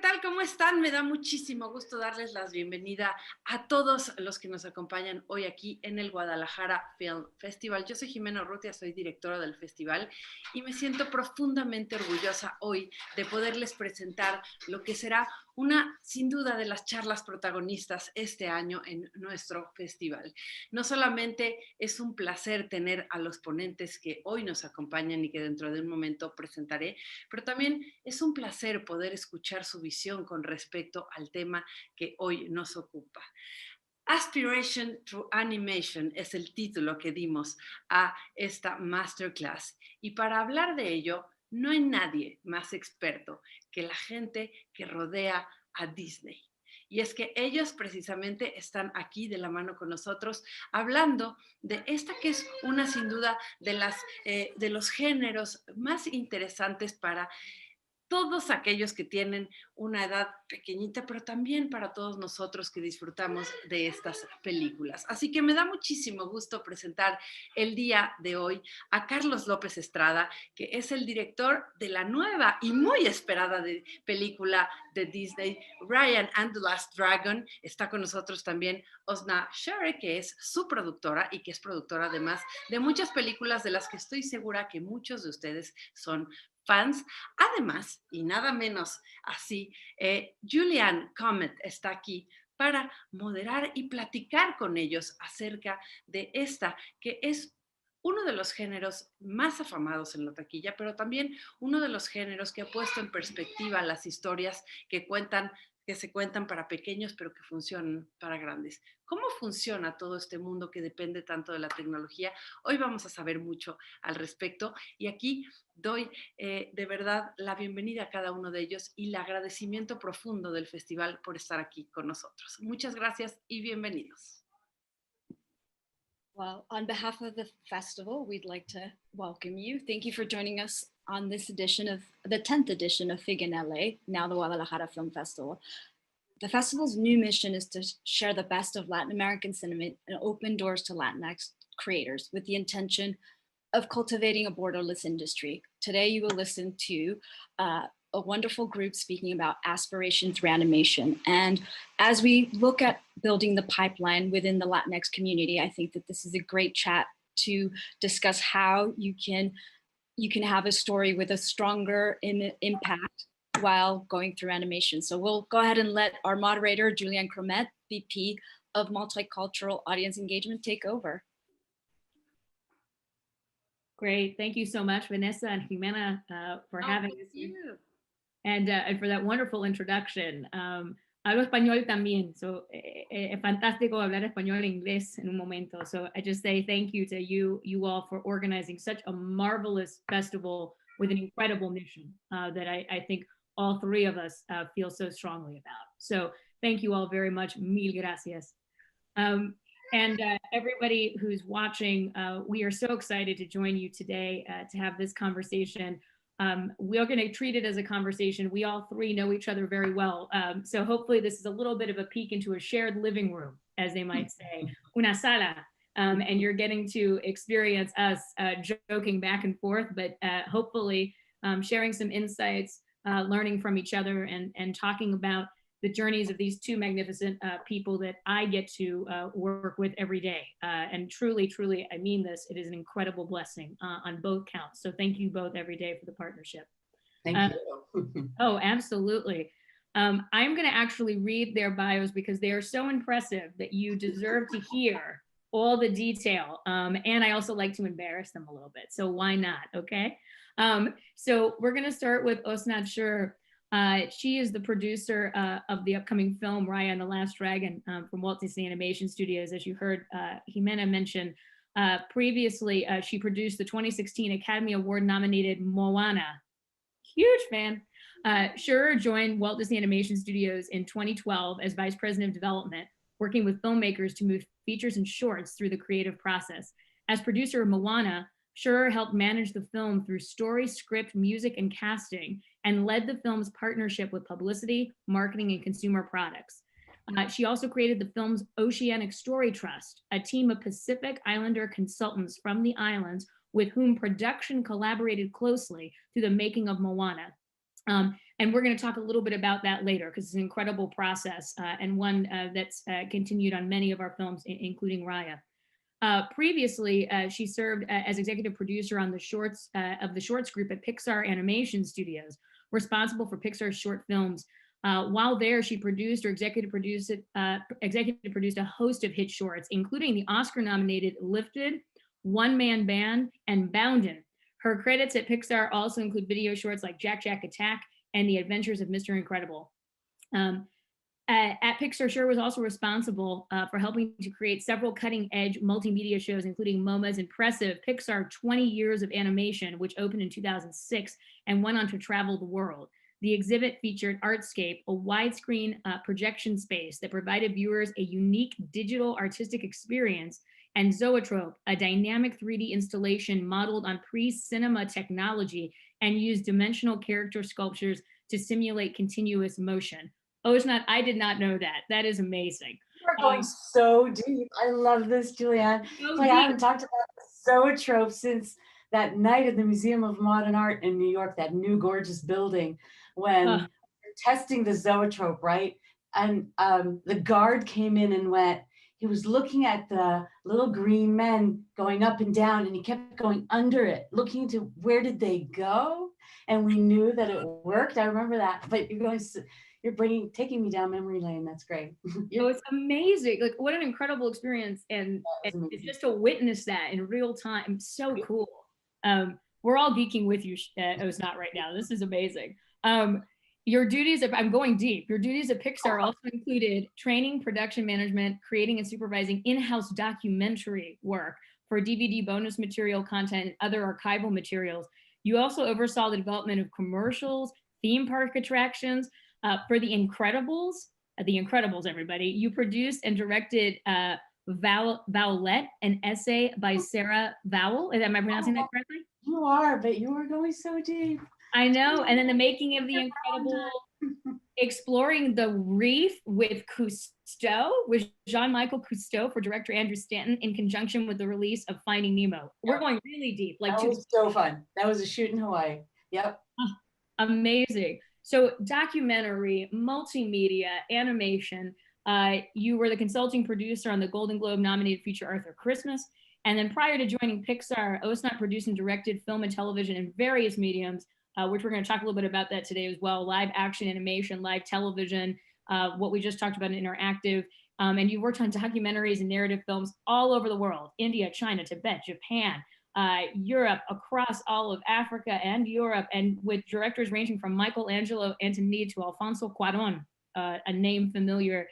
tal? ¿Cómo están? Me da muchísimo gusto darles la bienvenida a todos los que nos acompañan hoy aquí en el Guadalajara Film Festival. Yo soy Jimena Urrutia, soy directora del festival y me siento profundamente orgullosa hoy de poderles presentar lo que será una, sin duda, de las charlas protagonistas este año en nuestro festival. No solamente es un placer tener a los ponentes que hoy nos acompañan y que dentro de un momento presentaré, pero también es un placer poder escuchar su visión con respecto al tema que hoy nos ocupa. Aspiration through Animation es el título que dimos a esta masterclass y para hablar de ello no hay nadie más experto que la gente que rodea a Disney. Y es que ellos precisamente están aquí de la mano con nosotros hablando de esta que es una sin duda de los géneros más interesantes para todos aquellos que tienen una edad pequeñita, pero también para todos nosotros que disfrutamos de estas películas. Así que me da muchísimo gusto presentar el día de hoy a Carlos López Estrada, que es el director de la nueva y muy esperada película de Disney, Raya and the Last Dragon. Está con nosotros también Osnat Shurer, que es su productora y que es productora además de muchas películas de las que estoy segura que muchos de ustedes son fans. Además, y nada menos así, Ann Crommett está aquí para moderar y platicar con ellos acerca de esta, que es uno de los géneros más afamados en la taquilla, pero también uno de los géneros que ha puesto en perspectiva las historias que se cuentan para pequeños, pero que funcionan para grandes. ¿Cómo funciona todo este mundo que depende tanto de la tecnología? Hoy vamos a saber mucho al respecto y aquí doy de verdad la bienvenida a cada uno de ellos y el agradecimiento profundo del festival por estar aquí con nosotros. Muchas gracias y bienvenidos. Well, on behalf of the festival, we'd like to welcome you. Thank you for joining us on this edition of the 10th edition of FIG in LA, now the Guadalajara Film Festival. The festival's new mission is to share the best of Latin American cinema and open doors to Latinx creators with the intention of cultivating a borderless industry. Today, you will listen to a wonderful group speaking about aspiration through animation. And as we look at building the pipeline within the Latinx community, I think that this is a great chat to discuss how you can have a story with a stronger impact while going through animation. So we'll go ahead and let our moderator, Ann Crommett, VP of Multicultural Audience Engagement, take over. Great. Thank you so much, Vanessa and Jimena, for having us here. And for that wonderful introduction. Hablo español también, so es fantástico hablar español e inglés en un momento. So I just say thank you to you all for organizing such a marvelous festival with an incredible mission that I think all three of us feel so strongly about. So thank you all very much. Mil gracias. And everybody who's watching, we are so excited to join you today to have this conversation. We are going to treat it as a conversation. We all three know each other very well. So hopefully this is a little bit of a peek into a shared living room, as they might say, una sala. And you're getting to experience us joking back and forth, but hopefully sharing some insights, learning from each other and talking about the journeys of these two magnificent people that I get to work with every day. And truly, truly, I mean this, it is an incredible blessing on both counts. So thank you both every day for the partnership. Thank you. Oh, absolutely. I'm gonna actually read their bios because they are so impressive that you deserve to hear all the detail. And I also like to embarrass them a little bit. So why not, okay? So we're gonna start with Osnat Shurer. She is the producer of the upcoming film Raya and the Last Dragon from Walt Disney Animation Studios. As you heard Jimena mention previously, she produced the 2016 Academy Award nominated Moana. Huge fan. Shurer joined Walt Disney Animation Studios in 2012 as Vice President of Development, working with filmmakers to move features and shorts through the creative process. As producer of Moana, Shurer helped manage the film through story, script, music, and casting, and led the film's partnership with publicity, marketing, and consumer products. She also created the film's Oceanic Story Trust, a team of Pacific Islander consultants from the islands with whom production collaborated closely through the making of Moana. And we're going to talk a little bit about that later because it's an incredible process and one that's continued on many of our films, including Raya. Previously, she served as executive producer on the shorts of the Shorts group at Pixar Animation Studios, responsible for Pixar's short films. While there, she produced or executive produced a host of hit shorts, including the Oscar-nominated Lifted, One Man Band, and Bounden. Her credits at Pixar also include video shorts like Jack Jack Attack and The Adventures of Mr. Incredible. At Pixar, Shurer was also responsible for helping to create several cutting-edge multimedia shows, including MoMA's impressive Pixar 20 Years of Animation, which opened in 2006 and went on to travel the world. The exhibit featured Artscape, a widescreen projection space that provided viewers a unique digital artistic experience, and Zoetrope, a dynamic 3D installation modeled on pre-cinema technology and used dimensional character sculptures to simulate continuous motion. Osnat, I did not know that. That is amazing. We're going so deep. I love this, Julianne. I haven't talked about Zoetrope since that night at the Museum of Modern Art in New York, that new gorgeous building, when we were testing the Zoetrope, right? And the guard came in and went, he was looking at the little green men going up and down, and he kept going under it, looking to where did they go? And we knew that it worked. I remember that. But you're taking me down memory lane. That's great. Oh, it's amazing. Like, what an incredible experience. And just to witness that in real time, so cool. We're all geeking with you, Osnat, right now. This is amazing. Your duties, I'm going deep. Your duties at Pixar also included training, production management, creating and supervising in-house documentary work for DVD bonus material content and other archival materials. You also oversaw the development of commercials, theme park attractions for The Incredibles. The Incredibles, everybody. You produced and directed Vowlette, an essay by Sarah Vowell. Am I pronouncing that correctly? You are, but you are going so deep. I know. And then the making of The Incredible, exploring the reef with Cousteau, with Jean-Michel Cousteau for director Andrew Stanton in conjunction with the release of Finding Nemo. We're going really deep. Like, that was so fun. That was a shoot in Hawaii. Yep. Amazing. So documentary, multimedia, animation. You were the consulting producer on the Golden Globe nominated feature Arthur Christmas. And then prior to joining Pixar, Osnat produced and directed film and television in various mediums, which we're going to talk a little bit about that today as well. Live action animation, live television, what we just talked about in interactive. And you worked on documentaries and narrative films all over the world: India, China, Tibet, Japan, Europe, across all of Africa and Europe, and with directors ranging from Michelangelo Antonioni to Alfonso Cuarón, a name familiar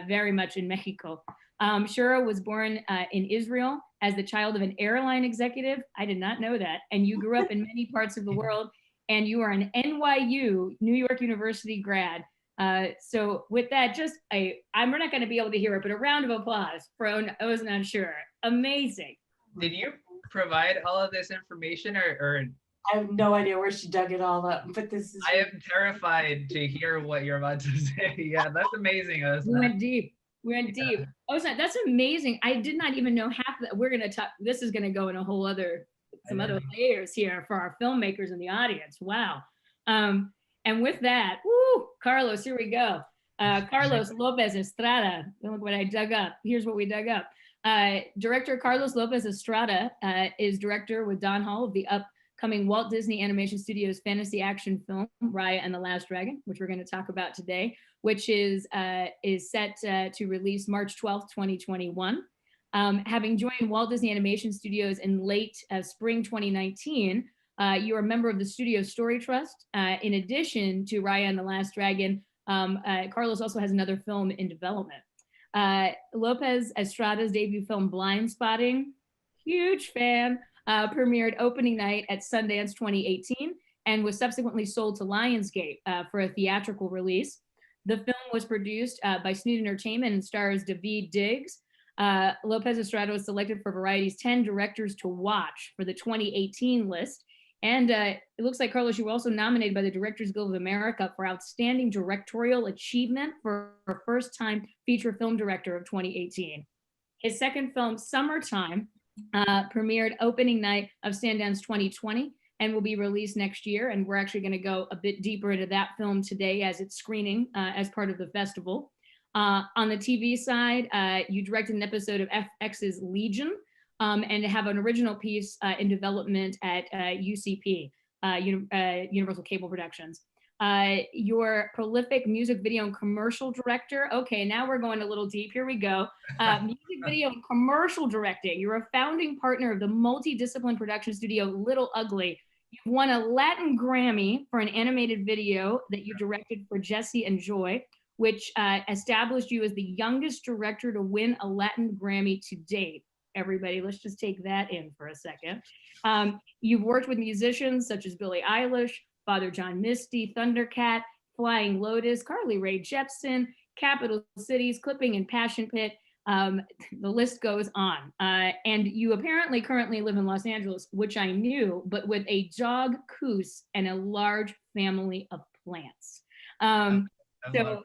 very much in Mexico. Shurer was born in Israel as the child of an airline executive. I did not know that. And you grew up in many parts of the world, and you are an NYU, New York University grad. So with that, we're not going to be able to hear it, but a round of applause for Osnat Shurer. Amazing. Did you provide all of this information or I have no idea where she dug it all up, but this is. I am terrified to hear what you're about to say. Yeah, that's amazing. We went deep. Osnat, that's amazing. I did not even know half that. We're going to talk. This is going to go in a whole other, some other layers here for our filmmakers in the audience. Wow. And with that, Carlos, here we go. Carlos López Estrada. Look what I dug up. Here's what we dug up. Director Carlos López Estrada is director with Don Hall of the upcoming Walt Disney Animation Studios fantasy action film Raya and the Last Dragon, which we're going to talk about today, which is set to release March 12th, 2021. Having joined Walt Disney Animation Studios in late spring 2019, you are a member of the Studio Story Trust. In addition to Raya and the Last Dragon, Carlos also has another film in development. López Estrada's debut film Blind Spotting, huge fan, premiered opening night at Sundance 2018 and was subsequently sold to Lionsgate for a theatrical release. The film was produced by Snood Entertainment and stars Daveed Diggs. López Estrada was selected for Variety's 10 Directors to Watch for the 2018 list. And it looks like, Carlos, you were also nominated by the Directors Guild of America for Outstanding Directorial Achievement for First-Time Feature Film Director of 2018. His second film, Summertime, premiered opening night of Sundance 2020 and will be released next year. And we're actually going to go a bit deeper into that film today as it's screening as part of the festival. On the TV side, you directed an episode of FX's Legion, and have an original piece in development at UCP, Universal Cable Productions. You're prolific music video and commercial director. Okay, now we're going a little deep. Here we go. Music video and commercial directing. You're a founding partner of the multidiscipline production studio Little Ugly. You've won a Latin Grammy for an animated video that you directed for Jesse and Joy, which established you as the youngest director to win a Latin Grammy to date. Everybody, let's just take that in for a second. You've worked with musicians such as Billie Eilish, Father John Misty, Thundercat, Flying Lotus, Carly Rae Jepsen, Capital Cities, Clipping and Passion Pit. The list goes on. And you apparently currently live in Los Angeles, which I knew, but with a dog, Coos, and a large family of plants. So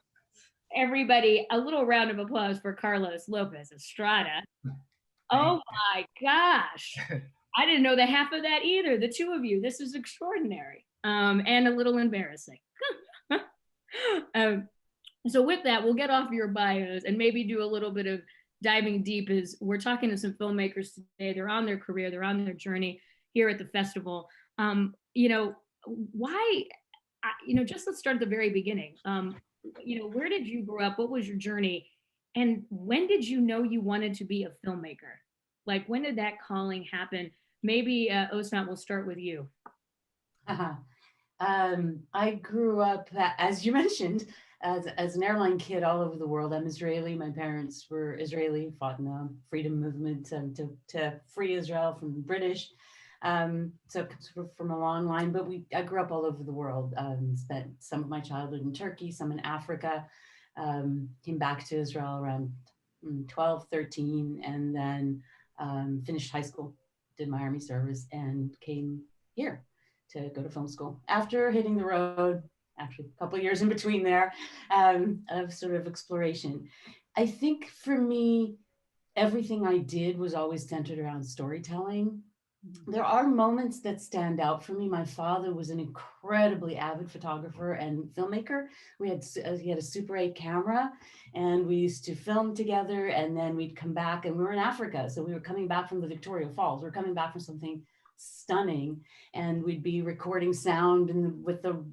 everybody, a little round of applause for Carlos López Estrada. Oh my gosh. I didn't know the half of that either. The two of you, this is extraordinary, and a little embarrassing. So with that, we'll get off your bios and maybe do a little bit of diving deep as we're talking to some filmmakers today. They're on their career, they're on their journey here at the festival. You know, why, you know, just let's start at the very beginning. You know, where did you grow up? What was your journey? And when did you know you wanted to be a filmmaker? Like, when did that calling happen? Maybe Osnat, we'll start with you. I grew up, as you mentioned, as an airline kid all over the world. I'm Israeli. My parents were Israeli, fought in the freedom movement to free Israel from the British. So it comes from a long line, but I grew up all over the world. Spent some of my childhood in Turkey, some in Africa. Came back to Israel around 12, 13, and then finished high school, did my Army service, and came here to go to film school. After hitting the road, actually a couple of years in between there, of sort of exploration. I think for me, everything I did was always centered around storytelling. There are moments that stand out for me. My father was an incredibly avid photographer and filmmaker. He had a Super 8 camera, and we used to film together, and then we'd come back, and we were in Africa. So we were coming back from the Victoria Falls. We were coming back from something stunning, and we'd be recording sound with the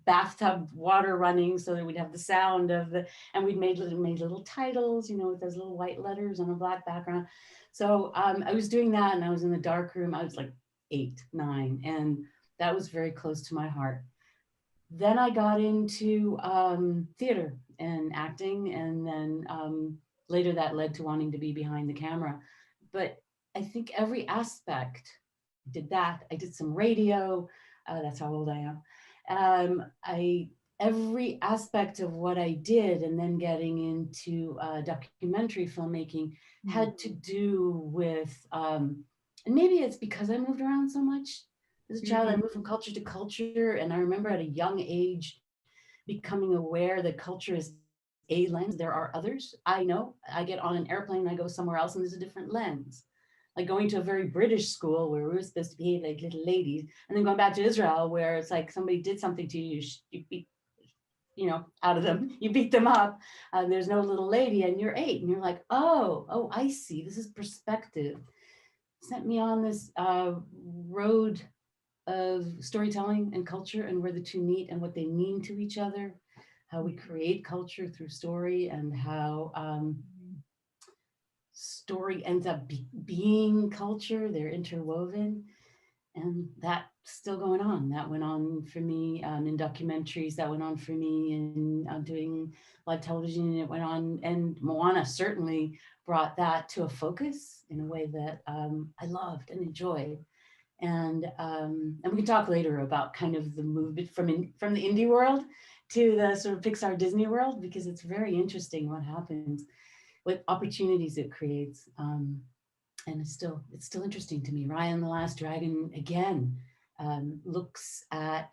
bathtub water running, so that we'd have the sound of and we'd made little titles, you know, with those little white letters on a black background. So I was doing that, and I was in the dark room. I was like 8, 9, and that was very close to my heart. Then I got into theater and acting, and then later that led to wanting to be behind the camera. But I think every aspect, did that. I did some radio. That's how old I am. Every aspect of what I did, and then getting into documentary filmmaking, had to do with, and maybe it's because I moved around so much as a child. I moved from culture to culture, and I remember at a young age becoming aware that culture is a lens. There are others. I know I get on an airplane and I go somewhere else, and there's a different lens. Like going to a very British school where we were supposed to behave like little ladies, and then going back to Israel where it's like somebody did something to you, you beat, you know, out of them, you beat them up, and there's no little lady, and you're 8, and you're like, oh, I see, this is perspective. Sent me on this road of storytelling and culture, and where the two meet and what they mean to each other, how we create culture through story, and how story ends up being culture. They're interwoven, and that's still going on. That went on for me in documentaries. That went on for me in doing live television. It went on, and Moana certainly brought that to a focus in a way that I loved and enjoyed. And we can talk later about kind of the movement from the indie world to the sort of Pixar Disney world, because it's very interesting what happens, what opportunities it creates. And it's still interesting to me. Raya and the Last Dragon, again, looks at,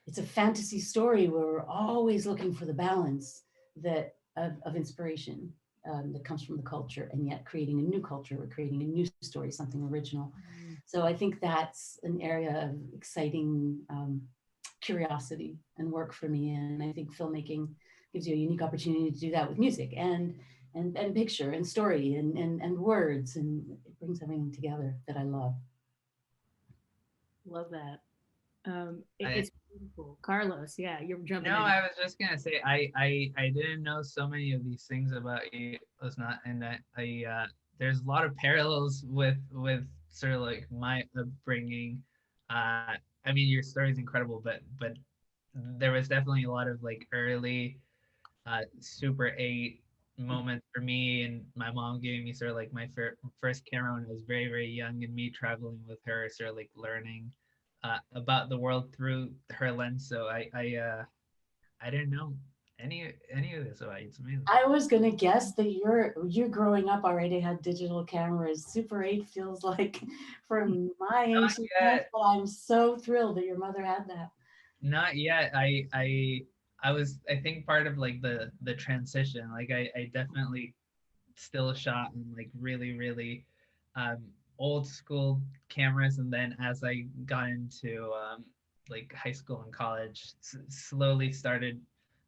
it's a fantasy story where we're always looking for the balance that of inspiration that comes from the culture, and yet creating a new culture, we're creating a new story, something original. So I think that's an area of exciting curiosity and work for me. And I think filmmaking gives you a unique opportunity to do that with music and picture and story and words, and it brings everything together that I love. Love that. It's beautiful. Carlos, yeah, you're jumping No, in. I was just gonna say I didn't know so many of these things about you, Osnat, and I there's a lot of parallels with sort of like my upbringing. I mean, your story is incredible, but there was definitely a lot of like early Super 8 moments for me, and my mom giving me sort of like my first camera when I was very, very young, and me traveling with her, sort of like learning about the world through her lens. So I didn't know any of this about you. It's amazing. I was gonna guess that you're growing up already had digital cameras. Super 8 feels like from my Not age, yet. but I'm so thrilled that your mother had that. Not yet. I was, I think, part of like the transition. Like I definitely still shot on like really, really um old school cameras, and then as I got into like high school and college, slowly started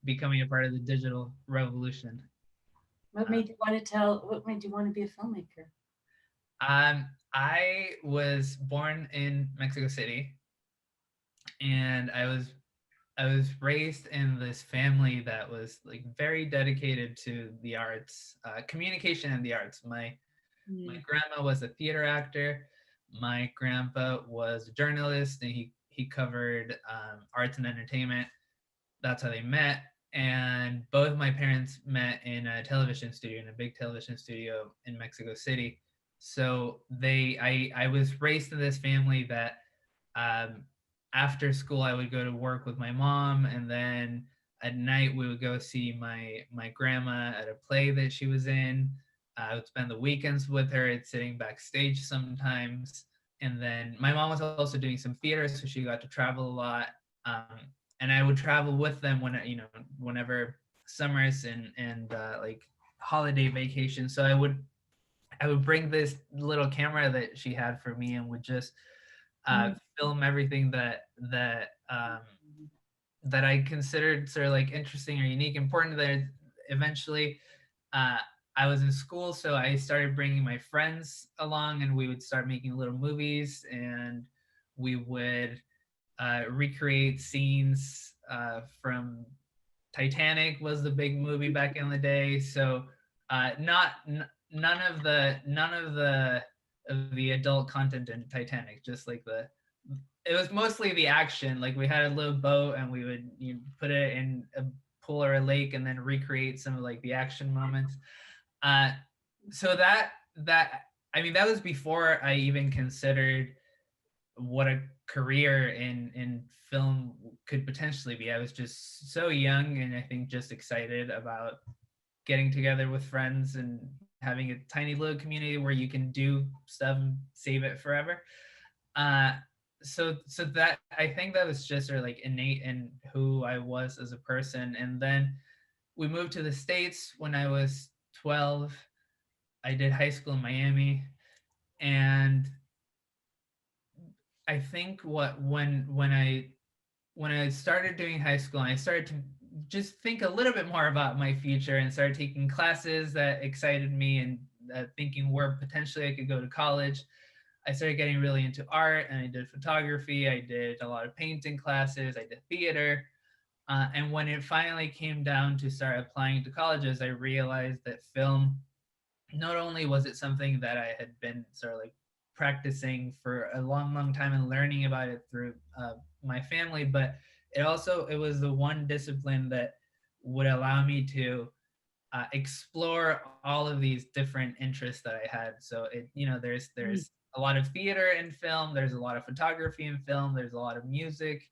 becoming a part of the digital revolution. What made you want to tell? What made you want to be a filmmaker? I was born in Mexico City, and I was raised in this family that was like very dedicated to the arts, communication and the arts. My grandma was a theater actor. My grandpa was a journalist, and he covered arts and entertainment. That's how they met. And both my parents met in a television studio, in a big television studio in Mexico City. So I was raised in this family that um, after school I would go to work with my mom, and then at night we would go see my grandma at a play that she was in. I would spend the weekends with her, sitting backstage sometimes. And then my mom was also doing some theater, so she got to travel a lot. Um, and I would travel with them whenever summers and like holiday vacations. So I would bring this little camera that she had for me, and would just film everything that I considered sort of like interesting or unique, important. That eventually, uh, I was in school, so I started bringing my friends along, and we would start making little movies, and we would recreate scenes from Titanic was the big movie back in the day. So none of the adult content in Titanic, just like it was mostly the action. Like we had a little boat, and we would put it in a pool or a lake, and then recreate some of like the action moments. So that I mean, that was before I even considered what a career in film could potentially be. I was just so young, and I think just excited about getting together with friends and having a tiny little community where you can do stuff and save it forever. So that, I think that was just sort of like innate in who I was as a person. And then we moved to the States when I was 12. I did high school in Miami, and I think when I started doing high school, and I started to just think a little bit more about my future, and started taking classes that excited me, and thinking where potentially I could go to college, I started getting really into art, and I did photography. I did a lot of painting classes. I did theater. And when it finally came down to start applying to colleges, I realized that film, not only was it something that I had been sort of like practicing for a long, long time and learning about it through my family, but it was the one discipline that would allow me to explore all of these different interests that I had. So there's a lot of theater in film, there's a lot of photography in film, there's a lot of music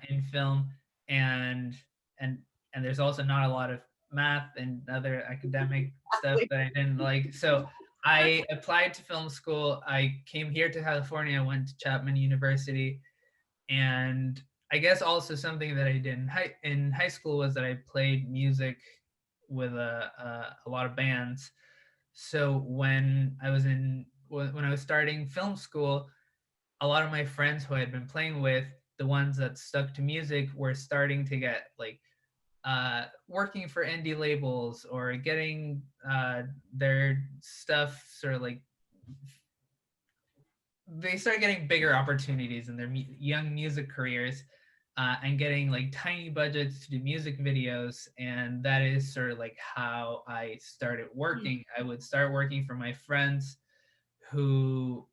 in film, and and and there's also not a lot of math and other academic stuff that I didn't like. So I applied to film school. I came here to California, went to Chapman University, and I guess also something that I did in high school was that I played music with a lot of bands. So when when I was starting film school, a lot of my friends who I had been playing with, the ones that stuck to music, were starting to get like working for indie labels or getting their stuff sort of like, they started getting bigger opportunities in their young music careers, and getting like tiny budgets to do music videos. And that is sort of like how I started working. I would start working for my friends who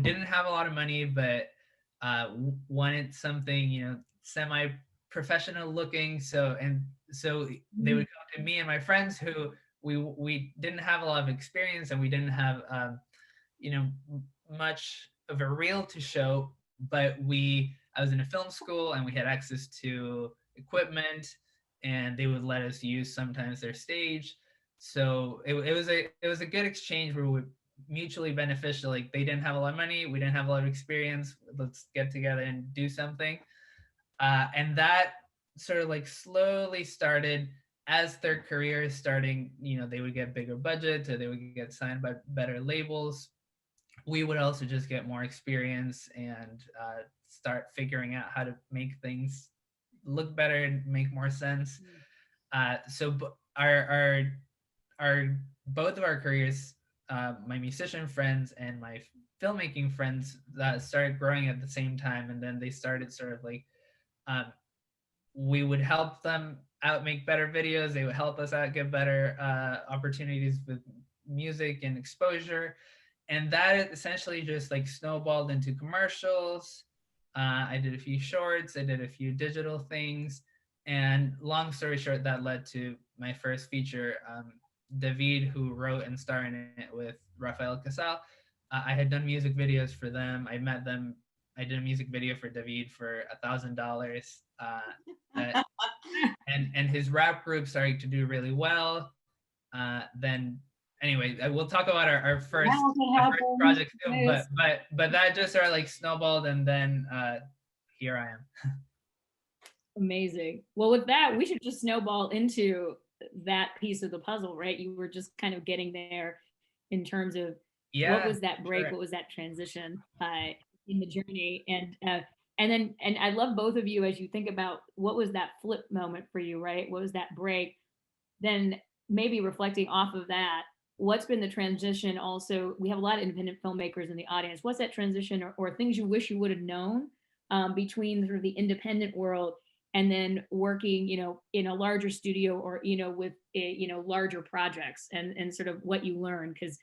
didn't have a lot of money, but wanted something, you know, semi-professional looking. So they would come to me and my friends who we didn't have a lot of experience, and we didn't have you know, much of a reel to show, but I was in a film school and we had access to equipment, and they would let us use sometimes their stage. So it was a good exchange where we mutually beneficial. Like, they didn't have a lot of money, we didn't have a lot of experience. Let's get together and do something. And that sort of like slowly started as their career is starting. You know, they would get bigger budgets, or they would get signed by better labels. We would also just get more experience and start figuring out how to make things look better and make more sense. So our both of our careers, my musician friends and my filmmaking friends, started growing at the same time. And then they started sort of like, we would help them out make better videos. They would help us out get better opportunities with music and exposure. And that essentially just like snowballed into commercials. I did a few shorts, I did a few digital things. And long story short, that led to my first feature. David, who wrote and starred in it with Rafael Casal, I had done music videos for them. I met them. I did a music video for David for $1,000. And his rap group started to do really well. Then anyway, we'll talk about our first project soon, but that just sort of like snowballed, and then here I am. Amazing. Well, with that, we should just snowball into that piece of the puzzle, right? You were just kind of getting there in terms of what was that break, what was that transition in the journey, and I love both of you as you think about what was that flip moment for you, right? What was that break? Then maybe reflecting off of that, what's been the transition? Also, we have a lot of independent filmmakers in the audience. What's that transition, or things you wish you would have known between sort of the independent world and then working, you know, in a larger studio, or, you know, with, you know, larger projects, and sort of what you learned? Because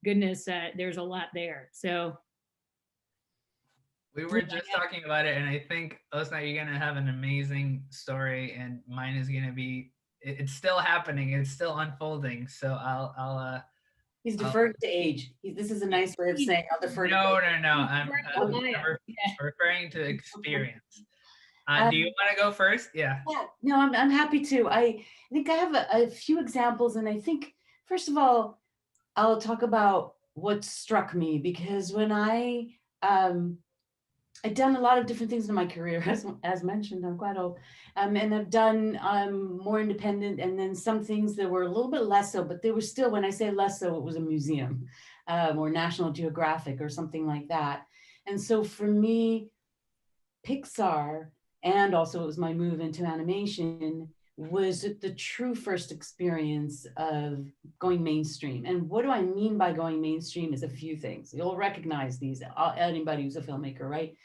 goodness, there's a lot there. So we were just talking about it, and I think, Osnat, you're gonna have an amazing story, and mine is gonna be, it's still happening, it's still unfolding. So I'll He's deferred to age. This is a nice way of saying I'll defer to age. No. I'm referring to experience. Do you want to go first? Yeah. Yeah, no, I'm happy to. I think I have a few examples, and I think, first of all, I'll talk about what struck me, because when I've done a lot of different things in my career, as mentioned, I'm quite old, and I've done more independent, and then some things that were a little bit less so, but they were still, when I say less so, it was a museum or National Geographic or something like that. And so for me, Pixar, and also it was my move into animation, was the true first experience of going mainstream. And what do I mean by going mainstream is a few things. You'll recognize these, anybody who's a filmmaker, right?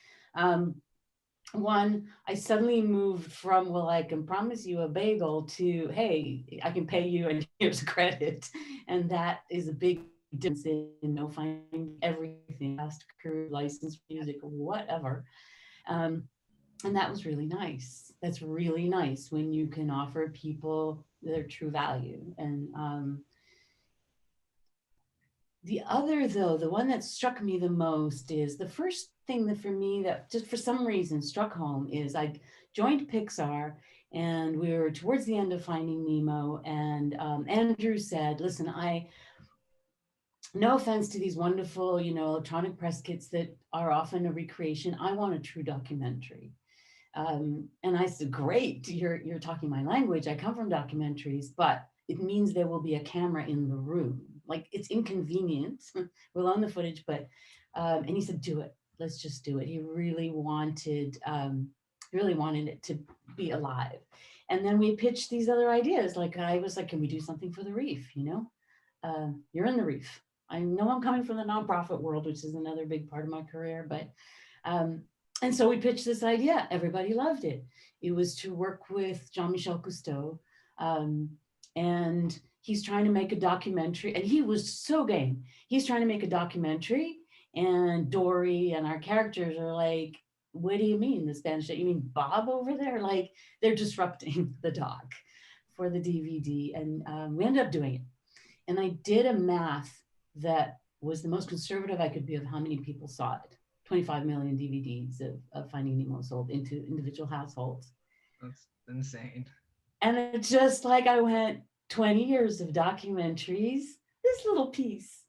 One, I suddenly moved from, well, I can promise you a bagel, to, hey, I can pay you and here's a credit. And that is a big difference in, you know, finding everything, fast career, licensed music, whatever. And that was really nice. That's really nice when you can offer people their true value. And the other, though, the one that struck me the most, is the first thing that for me that just for some reason struck home, is I joined Pixar, and we were towards the end of Finding Nemo, and Andrew said, listen, no offense to these wonderful, you know, electronic press kits that are often a recreation, I want a true documentary. And I said, great, you're talking my language. I come from documentaries, but it means there will be a camera in the room. like it's inconvenient. We'll own the footage, but, and he said, do it. Let's just do it. He really wanted it to be alive. And then we pitched these other ideas. Like I was like, can we do something for the reef? You know, you're in the reef. I know I'm coming from the nonprofit world, which is another big part of my career, but, and so we pitched this idea. Everybody loved it. It was to work with Jean-Michel Cousteau, and he's trying to make a documentary, and he was so game. He's trying to make a documentary, and Dory and our characters are like, what do you mean the Spanish? You mean Bob over there? Like they're disrupting the doc for the DVD, and we ended up doing it. And I did a math that was the most conservative I could be of how many people saw it. 25 million DVDs of Finding Nemo sold into individual households. That's insane. And it's just like I went 20 years of documentaries, this little piece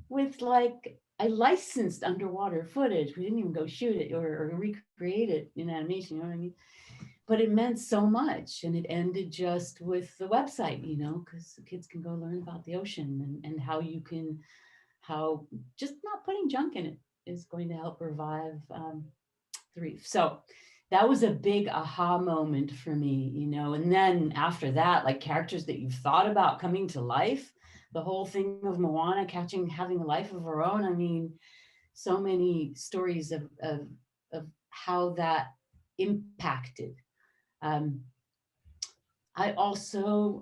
with like, I licensed underwater footage. We didn't even go shoot it or recreate it in animation, you know what I mean? But it meant so much. And it ended just with the website, you know, because the kids can go learn about the ocean and how you can, how just not putting junk in it is going to help revive the reef. So that was a big aha moment for me, you know. And then after that, like characters that you've thought about coming to life, the whole thing of Moana having a life of her own. I mean, so many stories of how that impacted. I also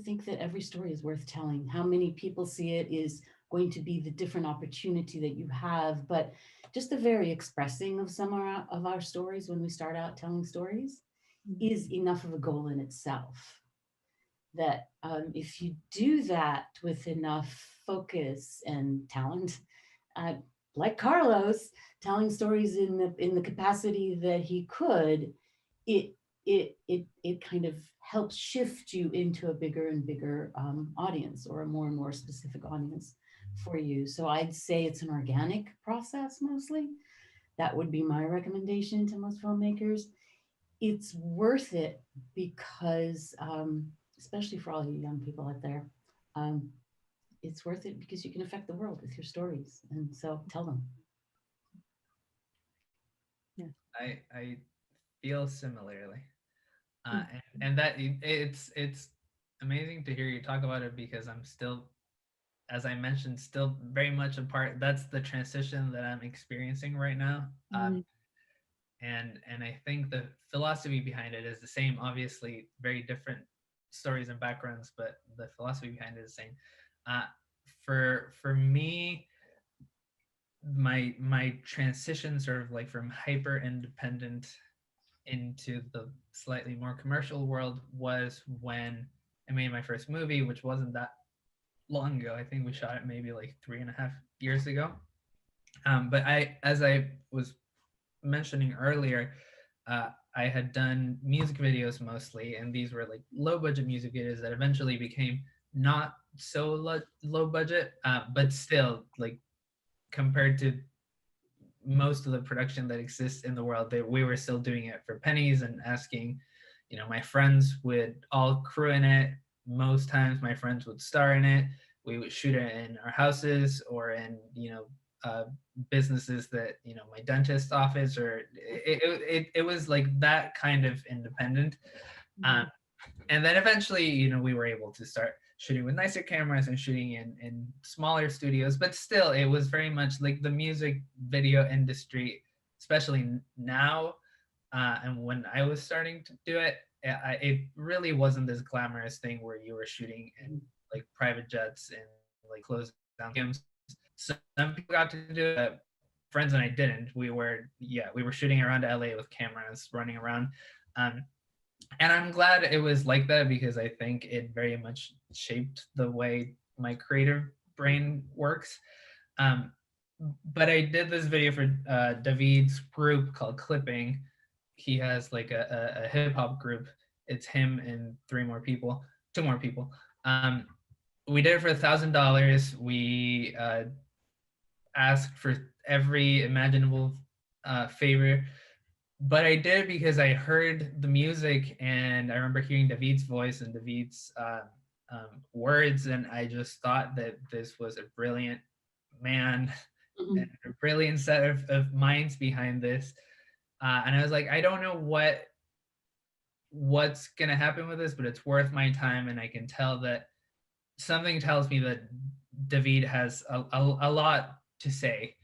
think that every story is worth telling. How many people see it is going to be the different opportunity that you have, but just the very expressing of some of our stories when we start out telling stories is enough of a goal in itself. That if you do that with enough focus and talent, like Carlos telling stories in the capacity that he could, it kind of helps shift you into a bigger and bigger audience, or a more and more specific audience for you. So I'd say it's an organic process mostly. That would be my recommendation to most filmmakers. It's worth it because, especially for all you young people out there, it's worth it because you can affect the world with your stories. And so tell them. Yeah, I feel similarly. And that it's amazing to hear you talk about it, because I'm still, as I mentioned, still very much a part. That's the transition that I'm experiencing right now. And I think the philosophy behind it is the same. Obviously, very different stories and backgrounds, but the philosophy behind it is the same. For me, my transition sort of like from hyper independent into the slightly more commercial world was when I made my first movie, which wasn't that long ago. I think we shot it maybe like 3.5 years ago. But as I was mentioning earlier, I had done music videos mostly, and these were like low budget music videos that eventually became not so low budget, but still, like, compared to most of the production that exists in the world, we were still doing it for pennies and asking, you know, my friends would all crew in it. Most times my friends would star in it. We would shoot it in our houses or in, you know, businesses that, you know, my dentist's office, or it was like that kind of independent. And then eventually, you know, we were able to start shooting with nicer cameras and shooting in smaller studios, but still it was very much like the music video industry, especially now. And when I was starting to do it, it really wasn't this glamorous thing where you were shooting in like private jets and like closed down games. So some people got to do it, friends and I didn't. We were shooting around LA with cameras running around. And I'm glad it was like that, because I think it very much shaped the way my creative brain works. But I did this video for David's group called Clipping. He has like a hip hop group. It's him and two more people. We did it for $1,000. We asked for every imaginable favor. But I did because I heard the music, and I remember hearing David's voice and David's words, and I just thought that this was a brilliant man and a brilliant set of minds behind this. And I was like, I don't know what's gonna happen with this, but it's worth my time, and I can tell that something tells me that David has a lot to say.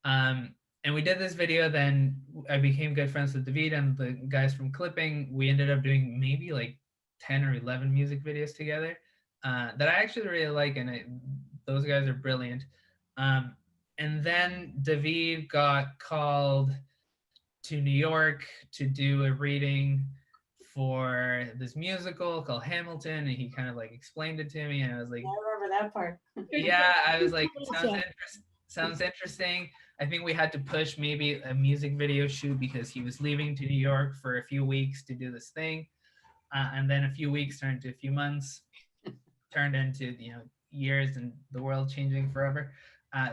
And we did this video, then I became good friends with David and the guys from clipping. We ended up doing maybe like 10 or 11 music videos together that I actually really like, and those guys are brilliant. And then David got called to New York to do a reading for this musical called Hamilton, and he kind of like explained it to me, and I was like, I remember that part. yeah, I was like, sounds interesting. I think we had to push maybe a music video shoot because he was leaving to New York for a few weeks to do this thing, and then a few weeks turned to a few months, turned into years, and the world changing forever.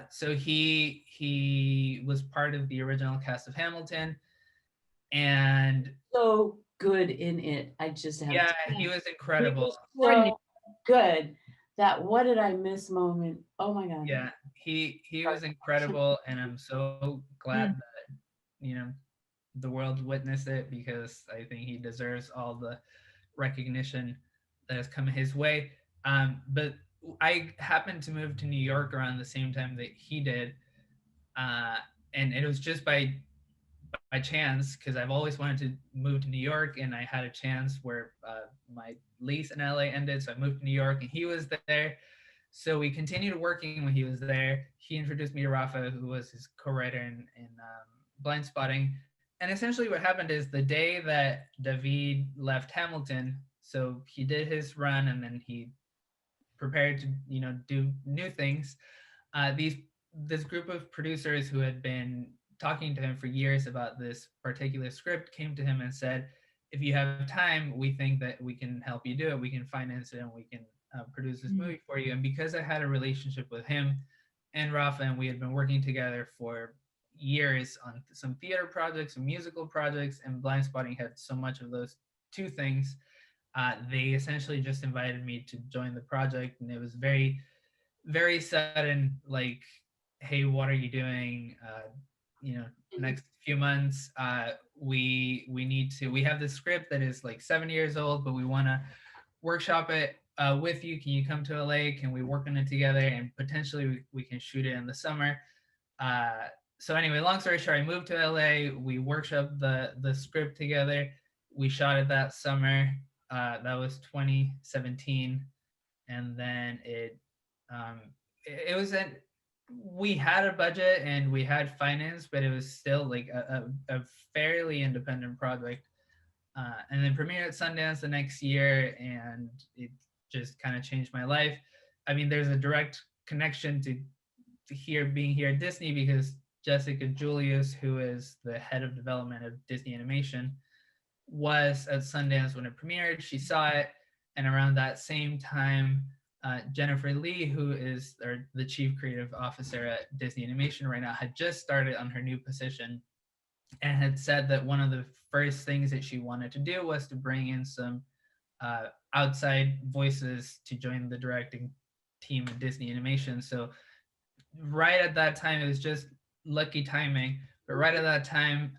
So he was part of the original cast of Hamilton, and so good in it. I just have he was incredible. He was so good. That what did I miss moment. Oh my God. Yeah, he was incredible, and I'm so glad that the world witnessed it, because I think he deserves all the recognition that has come his way. But I happened to move to New York around the same time that he did, and it was just by chance, because I've always wanted to move to New York, and I had a chance where my lease in LA ended, so I moved to New York, and he was there. So we continued working when he was there. He introduced me to Rafa, who was his co-writer in Blind Spotting. And essentially what happened is the day that David left Hamilton, so he did his run and then he prepared to do new things. This group of producers who had been talking to him for years about this particular script came to him and said, if you have time, we think that we can help you do it. We can finance it, and we can produce this movie for you. And because I had a relationship with him and Rafa, and we had been working together for years on some theater projects and musical projects, and Blind Spotting had so much of those two things, they essentially just invited me to join the project. And it was very, very sudden, like, hey, what are you doing? Next few months, we have this script that is like 7 years old, but we want to workshop it with you. Can you come to LA? Can we work on it together? And potentially we can shoot it in the summer. So anyway, long story short, I moved to LA. We workshopped the script together. We shot it that summer. That was 2017. And then we had a budget and we had finance, but it was still like a fairly independent project. And then premiered at Sundance the next year, and it just kind of changed my life. I mean, there's a direct connection to being here at Disney, because Jessica Julius, who is the head of development of Disney Animation, was at Sundance when it premiered. She saw it, and around that same time, Jennifer Lee, who is the chief creative officer at Disney Animation right now, had just started on her new position, and had said that one of the first things that she wanted to do was to bring in some outside voices to join the directing team at Disney Animation. So right at that time, it was just lucky timing, but right at that time,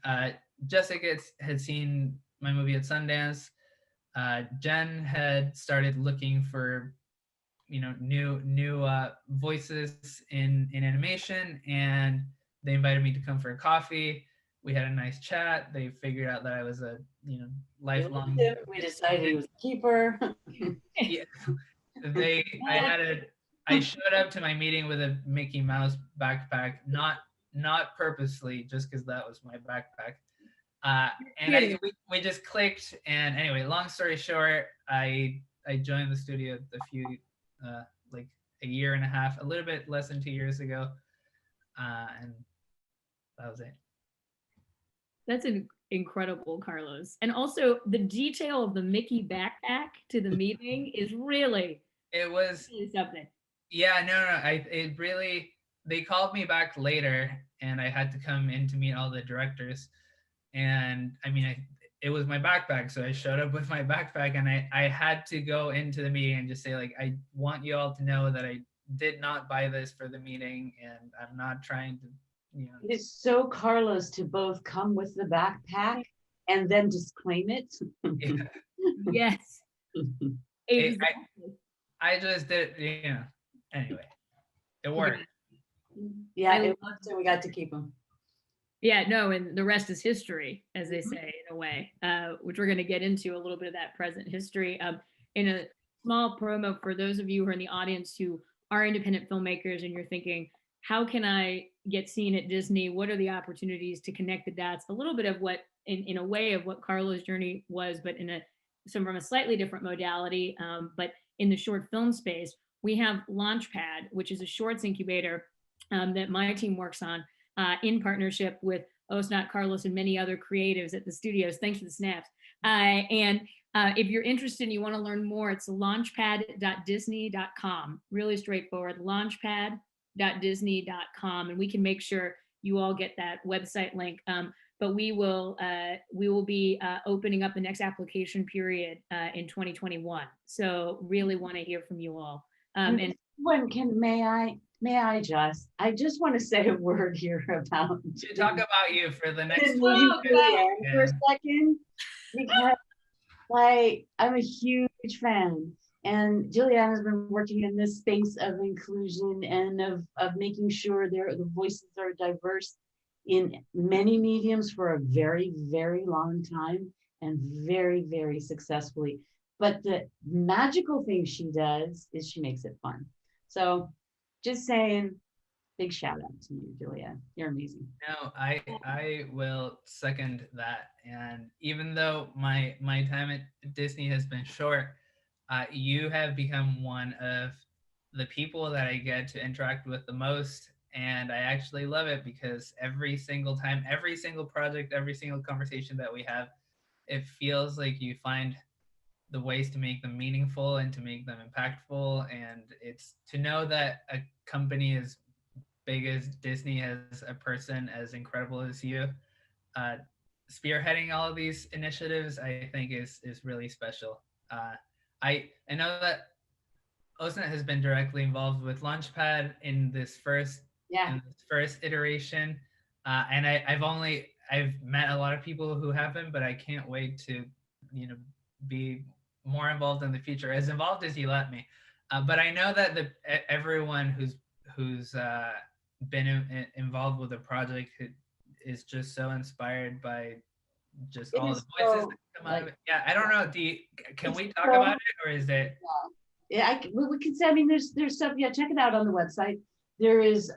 Jessica had seen my movie at Sundance. Jen had started looking for new voices in animation, and they invited me to come for a coffee. We had a nice chat. They figured out that I was a lifelong. We decided he was a keeper. Yeah, I showed up to my meeting with a Mickey Mouse backpack, not purposely, just because that was my backpack. And we just clicked. And anyway, long story short, I joined the studio a few like a year and a half, a little bit less than 2 years ago, and that was it. That's incredible, Carlos. And also the detail of the Mickey backpack to the meeting is really something. Yeah, no, they called me back later, and I had to come in to meet all the directors. And I mean, it was my backpack. So I showed up with my backpack, and I had to go into the meeting and just say, like, I want you all to know that I did not buy this for the meeting, and I'm not trying to, you know. It is so Carlos to both come with the backpack and then disclaim it. Yeah. Yes. Exactly. I just did, you know, anyway, it worked. Yeah, it worked, and we got to keep them. Yeah, no, and the rest is history, as they say, in a way, which we're going to get into a little bit of that present history. In a small promo for those of you who are in the audience who are independent filmmakers and you're thinking, how can I get seen at Disney? What are the opportunities to connect the dots? A little bit of what, in a way, of what Carlos' journey was, but from a slightly different modality. But in the short film space, we have Launchpad, which is a shorts incubator that my team works on in partnership with Osnat, Carlos, and many other creatives at the studios. Thanks for the snaps. And if you're interested and you want to learn more, it's launchpad.disney.com. Really straightforward, launchpad.disney.com. And we can make sure you all get that website link. But we will be opening up the next application period in 2021. So really want to hear from you all. And when I just want to say a word here about to talk about you for the next for a second, because like I'm a huge fan, and Julianne has been working in this space of inclusion and of making sure the voices are diverse in many mediums for a very, very long time, and very, very successfully. But the magical thing she does is she makes it fun. So just saying, big shout out to you, Julia. You're amazing. No, I will second that. And even though my time at Disney has been short, you have become one of the people that I get to interact with the most. And I actually love it because every single time, every single project, every single conversation that we have, it feels like you find the ways to make them meaningful and to make them impactful. And it's to know that a company as big as Disney has a person as incredible as you spearheading all of these initiatives, I think is really special. I know that Osnat has been directly involved with Launchpad in this first iteration, and I've met a lot of people who have been, but I can't wait to be more involved in the future, as involved as you let me. But I know that everyone who's been involved with the project is just so inspired by just all the voices that come out of it. Yeah, I don't know. Can we talk about it, or is it? Yeah, we can say. I mean, there's stuff. Yeah, check it out on the website. There is.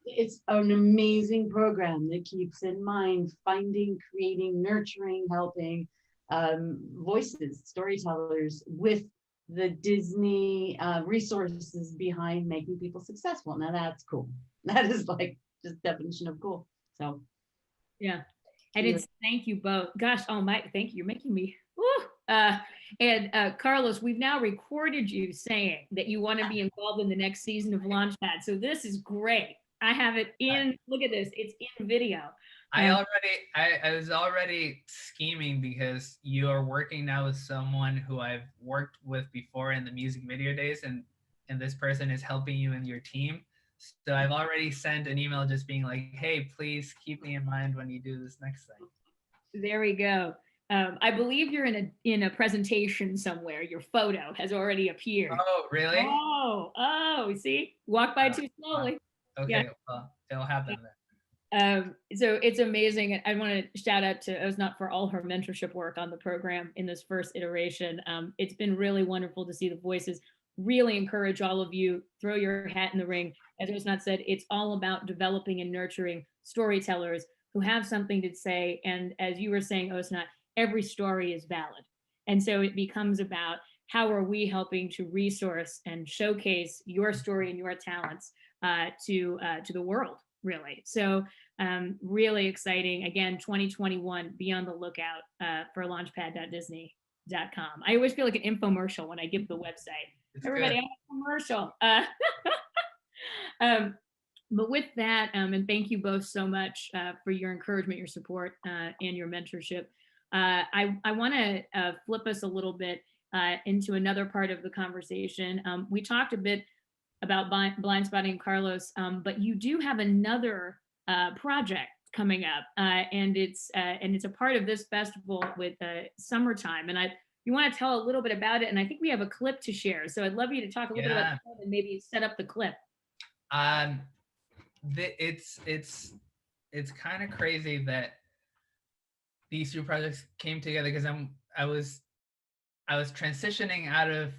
It's an amazing program that keeps in mind finding, creating, nurturing, helping voices, storytellers with the Disney resources behind making people successful. Now that's cool. That is like just definition of cool. So yeah, and it's thank you both. Gosh, oh my, thank you. You're making me. And Carlos, we've now recorded you saying that you want to be involved in the next season of Launchpad. So this is great. I have it in. Look at this. It's in video. I was already scheming because you are working now with someone who I've worked with before in the music video days, and this person is helping you in your team. So I've already sent an email just being like, hey, please keep me in mind when you do this next thing. There we go. I believe you're in a presentation somewhere. Your photo has already appeared. Oh, really? Oh, see? Walk by too slowly. Okay, yeah. Well, it'll happen then. So it's amazing. I want to shout out to Osnat for all her mentorship work on the program in this first iteration. It's been really wonderful to see the voices. Really encourage all of you, throw your hat in the ring. As Osnat said, it's all about developing and nurturing storytellers who have something to say. And as you were saying, Osnat, every story is valid. And so it becomes about how are we helping to resource and showcase your story and your talents to the world, really. So really exciting. Again, 2021, be on the lookout for launchpad.disney.com. I always feel like an infomercial when I give the website. It's everybody, I have a commercial. But with that, and thank you both so much for your encouragement, your support, and your mentorship. I want to flip us a little bit into another part of the conversation. We talked a bit about blind spotting Carlos, but you do have another project coming up, and it's a part of this festival with Summertime. And you want to tell a little bit about it, and I think we have a clip to share. So I'd love you to talk a little bit about it and maybe set up the clip. It's kind of crazy that these two projects came together, because I was transitioning out of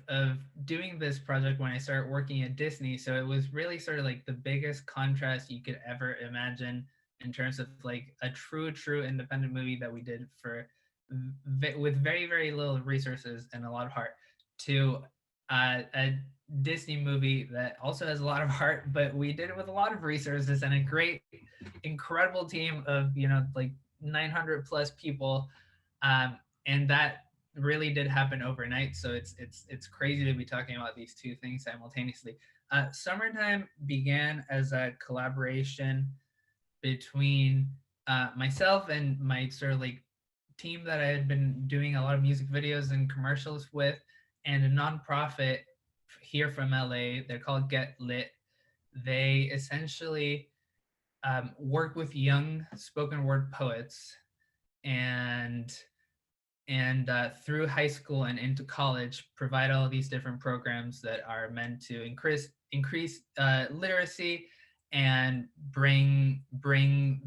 doing this project when I started working at Disney. So it was really sort of like the biggest contrast you could ever imagine in terms of like a true independent movie that we did with very, very little resources and a lot of heart, to a Disney movie that also has a lot of heart, but we did it with a lot of resources and a great, incredible team of, like 900 plus people. And that really did happen overnight. So it's crazy to be talking about these two things simultaneously. Summertime began as a collaboration between myself and my sort of like team that I had been doing a lot of music videos and commercials with, and a nonprofit here from LA. They're called Get Lit. They essentially work with young spoken word poets, and through high school and into college, provide all these different programs that are meant to increase literacy and bring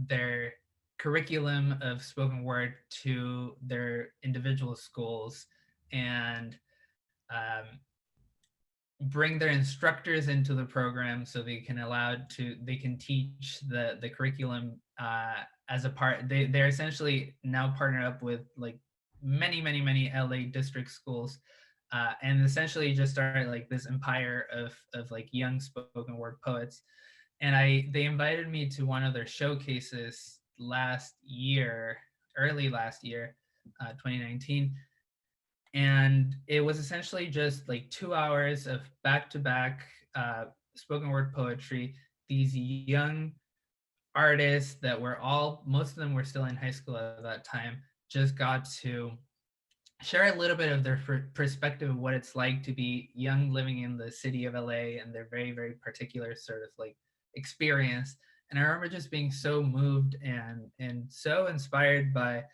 their curriculum of spoken word to their individual schools, and bring their instructors into the program so they can teach the curriculum as a part. They're essentially now partnered up with like many LA district schools, and essentially just started like this empire of like young spoken word poets. And they invited me to one of their showcases early last year, 2019. And it was essentially just like 2 hours of back-to-back spoken word poetry. These young artists that most of them were still in high school at that time, just got to share a little bit of their perspective of what it's like to be young living in the city of LA, and their very, very particular sort of like experience. And I remember just being so moved and so inspired by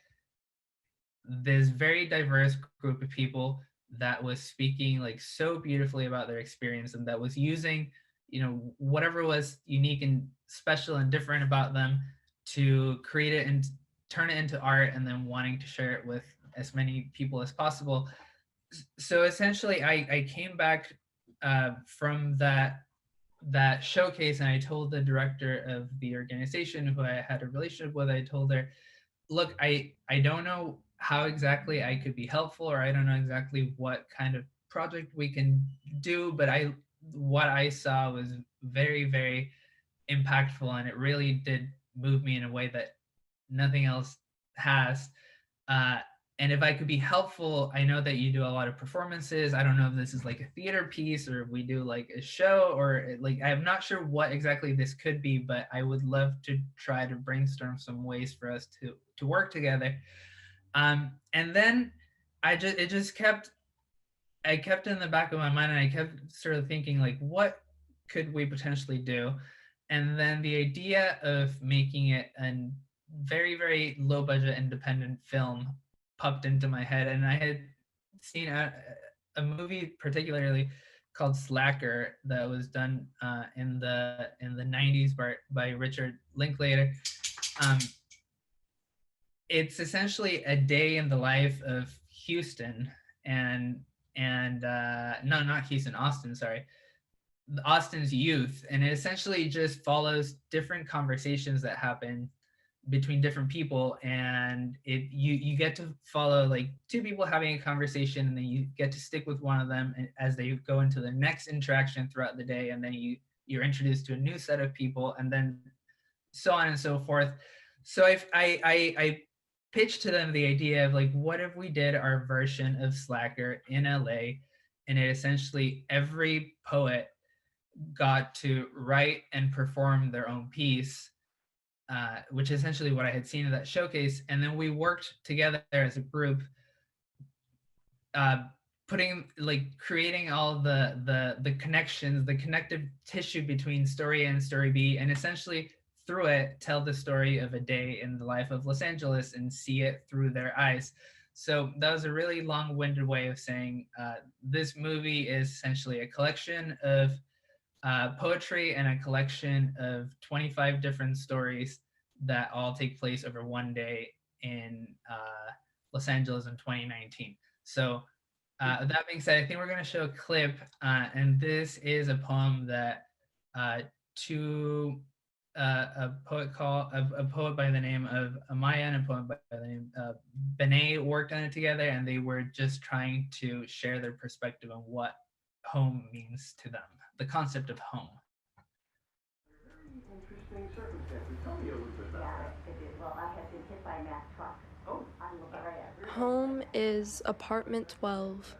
this very diverse group of people that was speaking like so beautifully about their experience, and that was using, whatever was unique and special and different about them to create it and turn it into art, and then wanting to share it with as many people as possible. So essentially I came back from that showcase, and I told the director of the organization, who I had a relationship with, I told her, look, I don't know how exactly I could be helpful, or I don't know exactly what kind of project we can do, but what I saw was very, very impactful, and it really did move me in a way that nothing else has. And if I could be helpful, I know that you do a lot of performances. I don't know if this is like a theater piece, or if we do like a show, or like, I'm not sure what exactly this could be, but I would love to try to brainstorm some ways for us to work together. And then I kept in the back of my mind, and I kept sort of thinking like, what could we potentially do? And then the idea of making it a very, very low budget independent film popped into my head. And I had seen a movie particularly called Slacker that was done in the 90s by Richard Linklater. It's essentially a day in the life of Houston and no, not Houston, Austin, sorry. Austin's youth. And it essentially just follows different conversations that happen between different people, and you get to follow like two people having a conversation, and then you get to stick with one of them as they go into the next interaction throughout the day, and then you're introduced to a new set of people, and then so on and so forth. So I pitched to them the idea of like, what if we did our version of Slacker in LA, and it essentially every poet got to write and perform their own piece which is essentially what I had seen at that showcase. And then we worked together as a group, creating all the connections, the connective tissue between story A and story B, and essentially through it, tell the story of a day in the life of Los Angeles and see it through their eyes. So that was a really long-winded way of saying this movie is essentially a collection of poetry and a collection of 25 different stories that all take place over one day in Los Angeles in 2019. So that being said, I think we're going to show a clip, and this is a poem that a poet by the name of Amaya and a poet by the name of Benet worked on it together, and they were just trying to share their perspective on what home means to them, the concept of home. Interesting circumstances. Tell me a little bit about that. Well, I have been hit by a Mack truck. Oh. I'm a Home is apartment 12,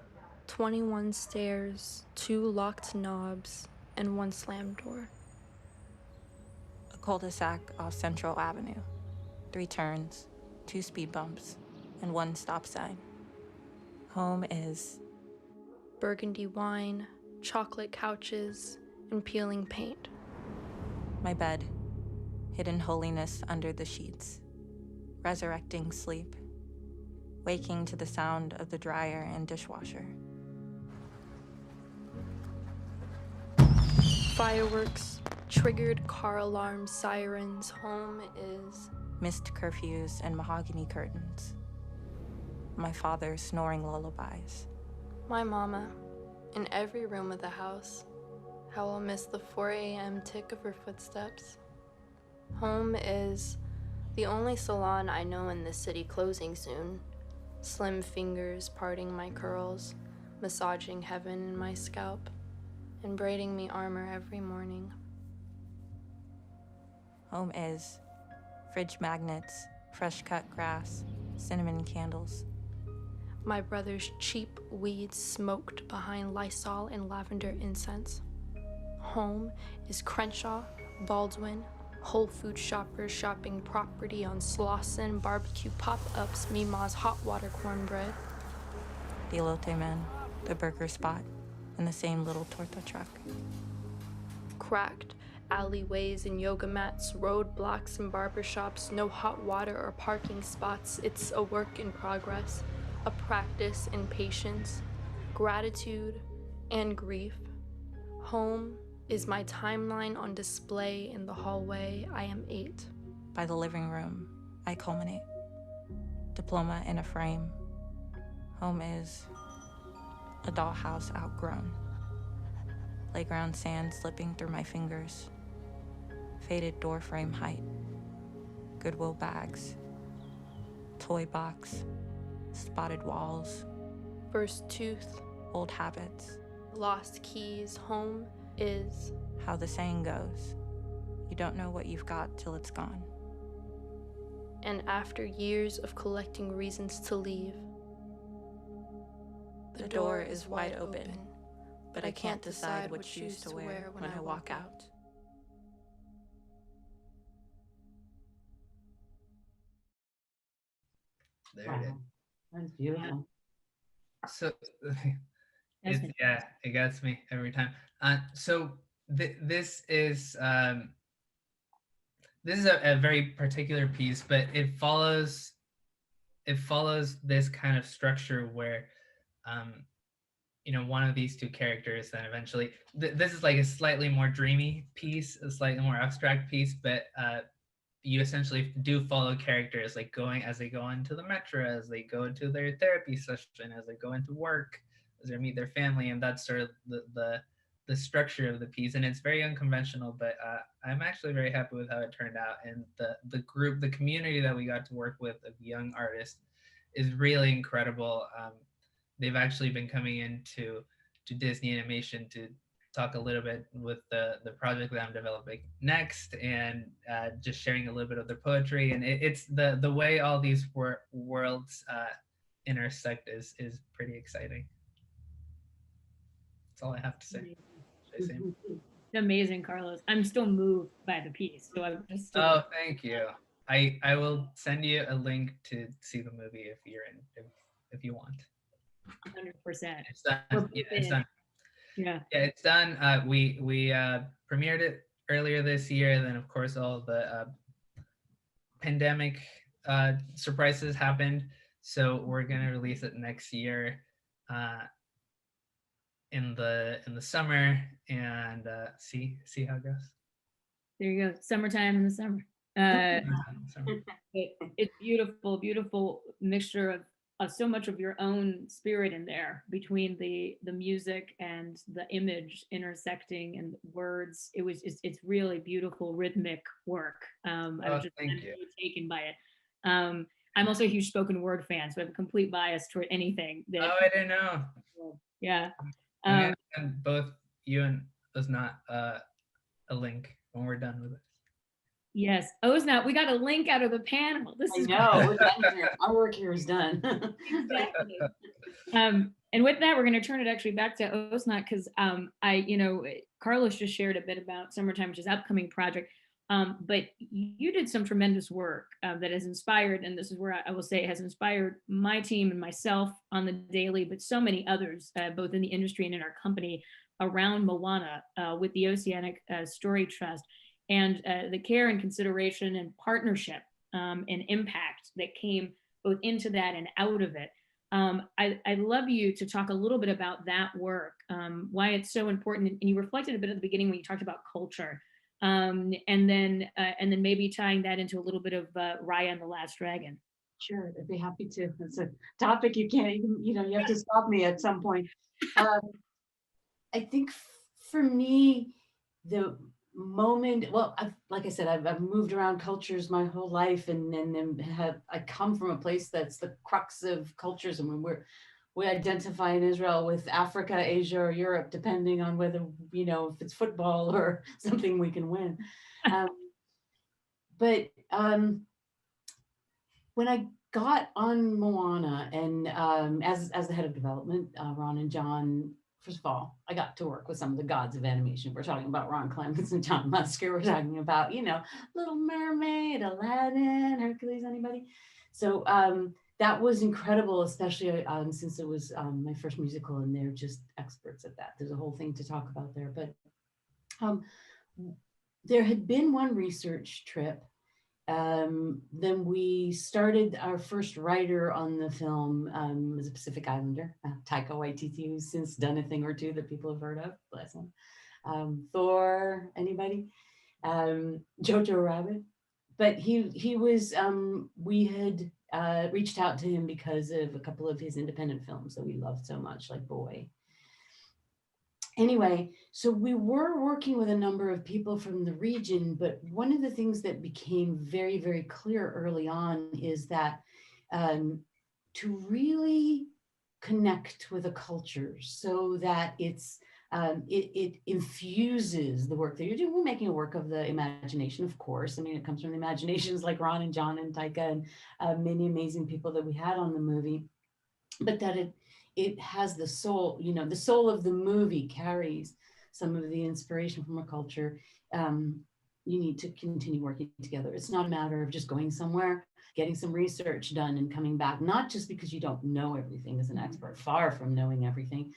21 stairs, 2 locked knobs, and 1 slammed door. A cul-de-sac off Central Avenue. 3 turns, 2 speed bumps, and 1 stop sign. Home is burgundy wine, chocolate couches, and peeling paint. my bed, hidden holiness under the sheets, resurrecting sleep, waking to the sound of the dryer and dishwasher. Fireworks, triggered car alarm sirens. Home is missed curfews and mahogany curtains. My father snoring lullabies. my mama in every room of the house. How I'll miss the 4 a.m. tick of her footsteps. Home is the only salon I know in this city closing soon. Slim fingers parting my curls, massaging heaven in my scalp, and braiding me armor every morning. Home is fridge magnets, fresh cut grass, cinnamon candles. My brother's cheap weed smoked behind Lysol and lavender incense. Home is Crenshaw, Baldwin, Whole Food shoppers shopping property on Slauson, barbecue pop-ups, Mima's hot water cornbread. The elote man, the burger spot, and the same little torta truck. Cracked alleyways and yoga mats, roadblocks and barbershops, no hot water or parking spots. It's a work in progress, a practice in patience, gratitude, and grief. Home is my timeline on display in the hallway. I am 8. By the living room, I culminate. Diploma in a frame. Home is a dollhouse outgrown. Playground sand slipping through my fingers. Faded door frame height. Goodwill bags. Toy box. Spotted walls. First tooth, Old habits. lost keys. Home is How the saying goes, you don't know what you've got till it's gone. and after years of collecting reasons to leave, The door is wide open, but I can't decide what shoes to wear when I walk out. There it is. Wow. That's beautiful. So That's it gets me every time. So this is a very particular piece, but it follows this kind of structure where one of these two characters then eventually this is like a slightly more dreamy piece, a slightly more abstract piece, but you essentially do follow characters like as they go into the metro, as they go into their therapy session, as they go into work, as they meet their family, and that's sort of the structure of the piece. And it's very unconventional, but I'm actually very happy with how it turned out. And the community that we got to work with of young artists is really incredible. They've actually been coming into Disney Animation to talk a little bit with the project that I'm developing next, and just sharing a little bit of their poetry. And it's the way all these worlds intersect is pretty exciting. That's all I have to say. Should I say? amazing, Carlos. I'm still moved by the piece, so I'm just. Oh, thank you. I will send you a link to see the movie if you're in, if you want. 100%. It's done. Yeah, it's done. Yeah. Yeah, it's done. We premiered it earlier this year. Then of course all the pandemic surprises happened. So we're gonna release it next year in the summer and see how it goes. There you go. Summertime in the summer. It's beautiful, beautiful mixture of so much of your own spirit in there between the music and the image intersecting and words. It's really beautiful rhythmic work. I was just really taken by it. I'm also a huge spoken word fan, so I have a complete bias toward anything that. Oh, I didn't know. Yeah. And both you and Osnat a link when we're done with it. Yes. Osnat, we got a link out of the panel. This is know. We're done here. Our work here is done. Exactly. And with that, we're going to turn it actually back to Osnat because Carlos just shared a bit about Summertime, which is an upcoming project. But you did some tremendous work that has inspired, and this is where I will say it has inspired my team and myself on the daily, but so many others, both in the industry and in our company around Moana with the Oceanic Story Trust. And the care and consideration and partnership and impact that came both into that and out of it. I'd love you to talk a little bit about that work, why it's so important. And you reflected a bit at the beginning when you talked about culture, and then maybe tying that into a little bit of Raya and the Last Dragon. Sure, I'd be happy to. It's a topic you can't even, you have to stop me at some point. I think for me, the moment, well, like I said, I've moved around cultures my whole life, and I come from a place that's the crux of cultures, and we identify in Israel with Africa, Asia, or Europe, depending on whether if it's football or something we can win. But when I got on Moana, and as the head of development, Ron and John. First of all, I got to work with some of the gods of animation. We're talking about Ron Clements and John Musker. We're talking about, Little Mermaid, Aladdin, Hercules, anybody? So that was incredible, especially since it was my first musical, and they're just experts at that. There's a whole thing to talk about there. But there had been one research trip. Then we started our first writer on the film was a Pacific Islander, Taika Waititi, who's since done a thing or two that people have heard of, bless him. Thor, anybody? Jojo Rabbit. But he was, we had reached out to him because of a couple of his independent films that we loved so much, like Boy. Anyway, so we were working with a number of people from the region, but one of the things that became very, very clear early on is that to really connect with a culture so that it infuses the work that you're doing. We're making a work of the imagination, of course. I mean, it comes from the imaginations like Ron and John and Taika and many amazing people that we had on the movie, but that it has the soul, the soul of the movie carries some of the inspiration from a culture. You need to continue working together. It's not a matter of just going somewhere, getting some research done and coming back, not just because you don't know everything as an expert, far from knowing everything,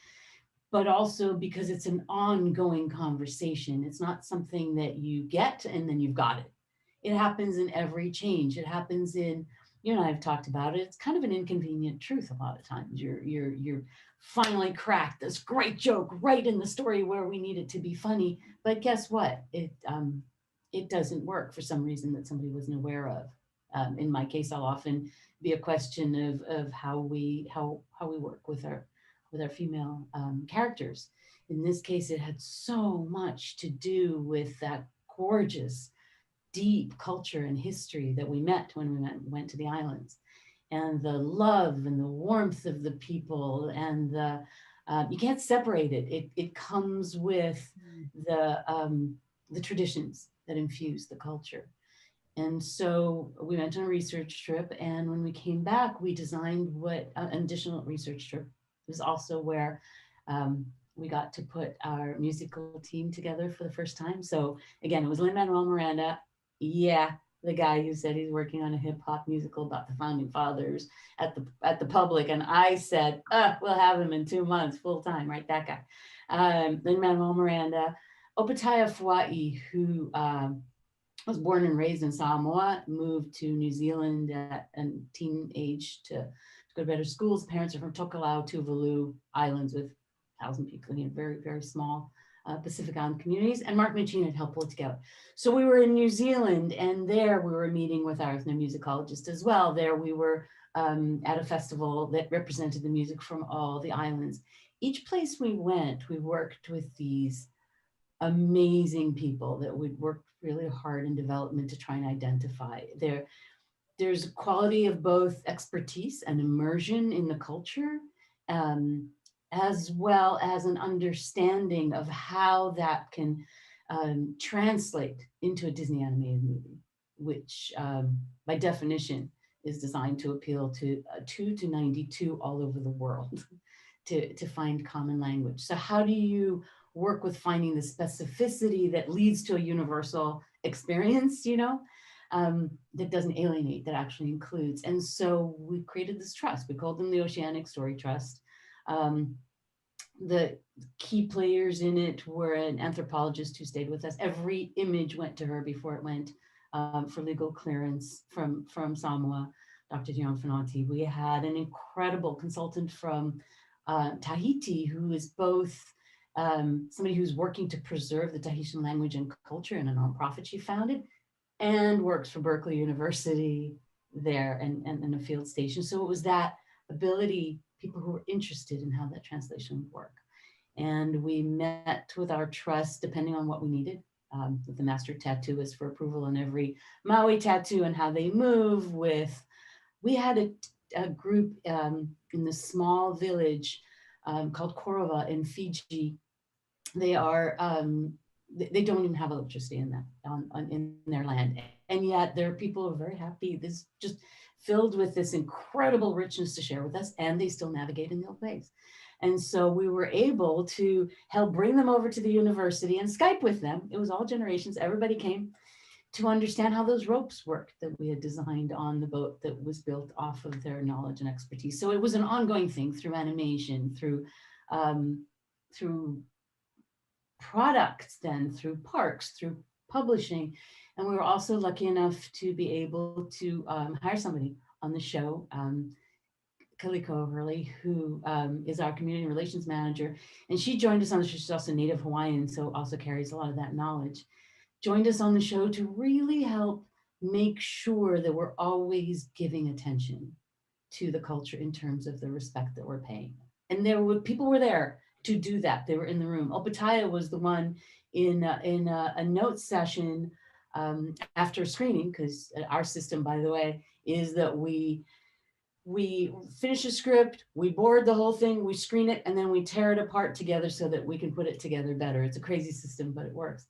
but also because it's an ongoing conversation. It's not something that you get and then you've got it. It happens in every change. It happens in, you and I have talked about it. It's kind of an inconvenient truth a lot of times. You're finally cracked this great joke right in the story where we need it to be funny. But guess what? It doesn't work for some reason that somebody wasn't aware of. In my case, I'll often be a question of how we work with our female characters. In this case, it had so much to do with that gorgeous, deep culture and history that we met when we went to the islands, and the love and the warmth of the people, and you can't separate it. It comes with the traditions that infuse the culture. And so we went on a research trip, and when we came back, we designed what an additional research trip. It was also where we got to put our musical team together for the first time. So again, it was Lin-Manuel Miranda. Yeah, the guy who said he's working on a hip hop musical about the founding fathers at the Public. And I said, we'll have him in 2 months, full time, right? That guy. Lin-Manuel Miranda, Opataya Fua'i, who was born and raised in Samoa, moved to New Zealand at a teen age to go to better schools. Parents are from Tokelau, Tuvalu Islands with 1,000 people, very, very small Pacific Island communities. And Mark Machine had helped pull it together. So we were in New Zealand, and there we were meeting with our ethnomusicologist as well. There we were at a festival that represented the music from all the islands. Each place we went, we worked with these amazing people that would work really hard in development to try and identify. There's a quality of both expertise and immersion in the culture, as well as an understanding of how that can translate into a Disney animated movie, which by definition is designed to appeal to 2 to 92 all over the world to find common language. So how do you work with finding the specificity that leads to a universal experience, that doesn't alienate, that actually includes? And so we created this trust. We called them the Oceanic Story Trust. The key players in it were an anthropologist who stayed with us. Every image went to her before it went for legal clearance from Samoa, Dr. Dion Fanati. We had an incredible consultant from Tahiti, who is both somebody who's working to preserve the Tahitian language and culture in a nonprofit she founded, and works for Berkeley University there and a field station. So it was that ability, people who were interested in how that translation would work. And we met with our trust depending on what we needed. With the master tattooist for approval on every Maui tattoo and how they move. We had a group in the small village called Korova in Fiji. They are they don't even have electricity in their land, and yet their people are very happy. This just filled with this incredible richness to share with us, and they still navigate in the old ways. And so we were able to help bring them over to the university and Skype with them. It was all generations. Everybody came to understand how those ropes worked that we had designed on the boat that was built off of their knowledge and expertise. So it was an ongoing thing through animation, through products, then through parks, through publishing. And we were also lucky enough to be able to hire somebody on the show, Kaliko Hurley, who is our community relations manager. And she joined us on the show. She's also Native Hawaiian, so also carries a lot of that knowledge. Joined us on the show to really help make sure that we're always giving attention to the culture in terms of the respect that we're paying. And people were there to do that. They were in the room. Opataya was the one in a note session after screening, because our system, by the way, is that we finish a script, we board the whole thing, we screen it, and then we tear it apart together so that we can put it together better. It's a crazy system, but it works.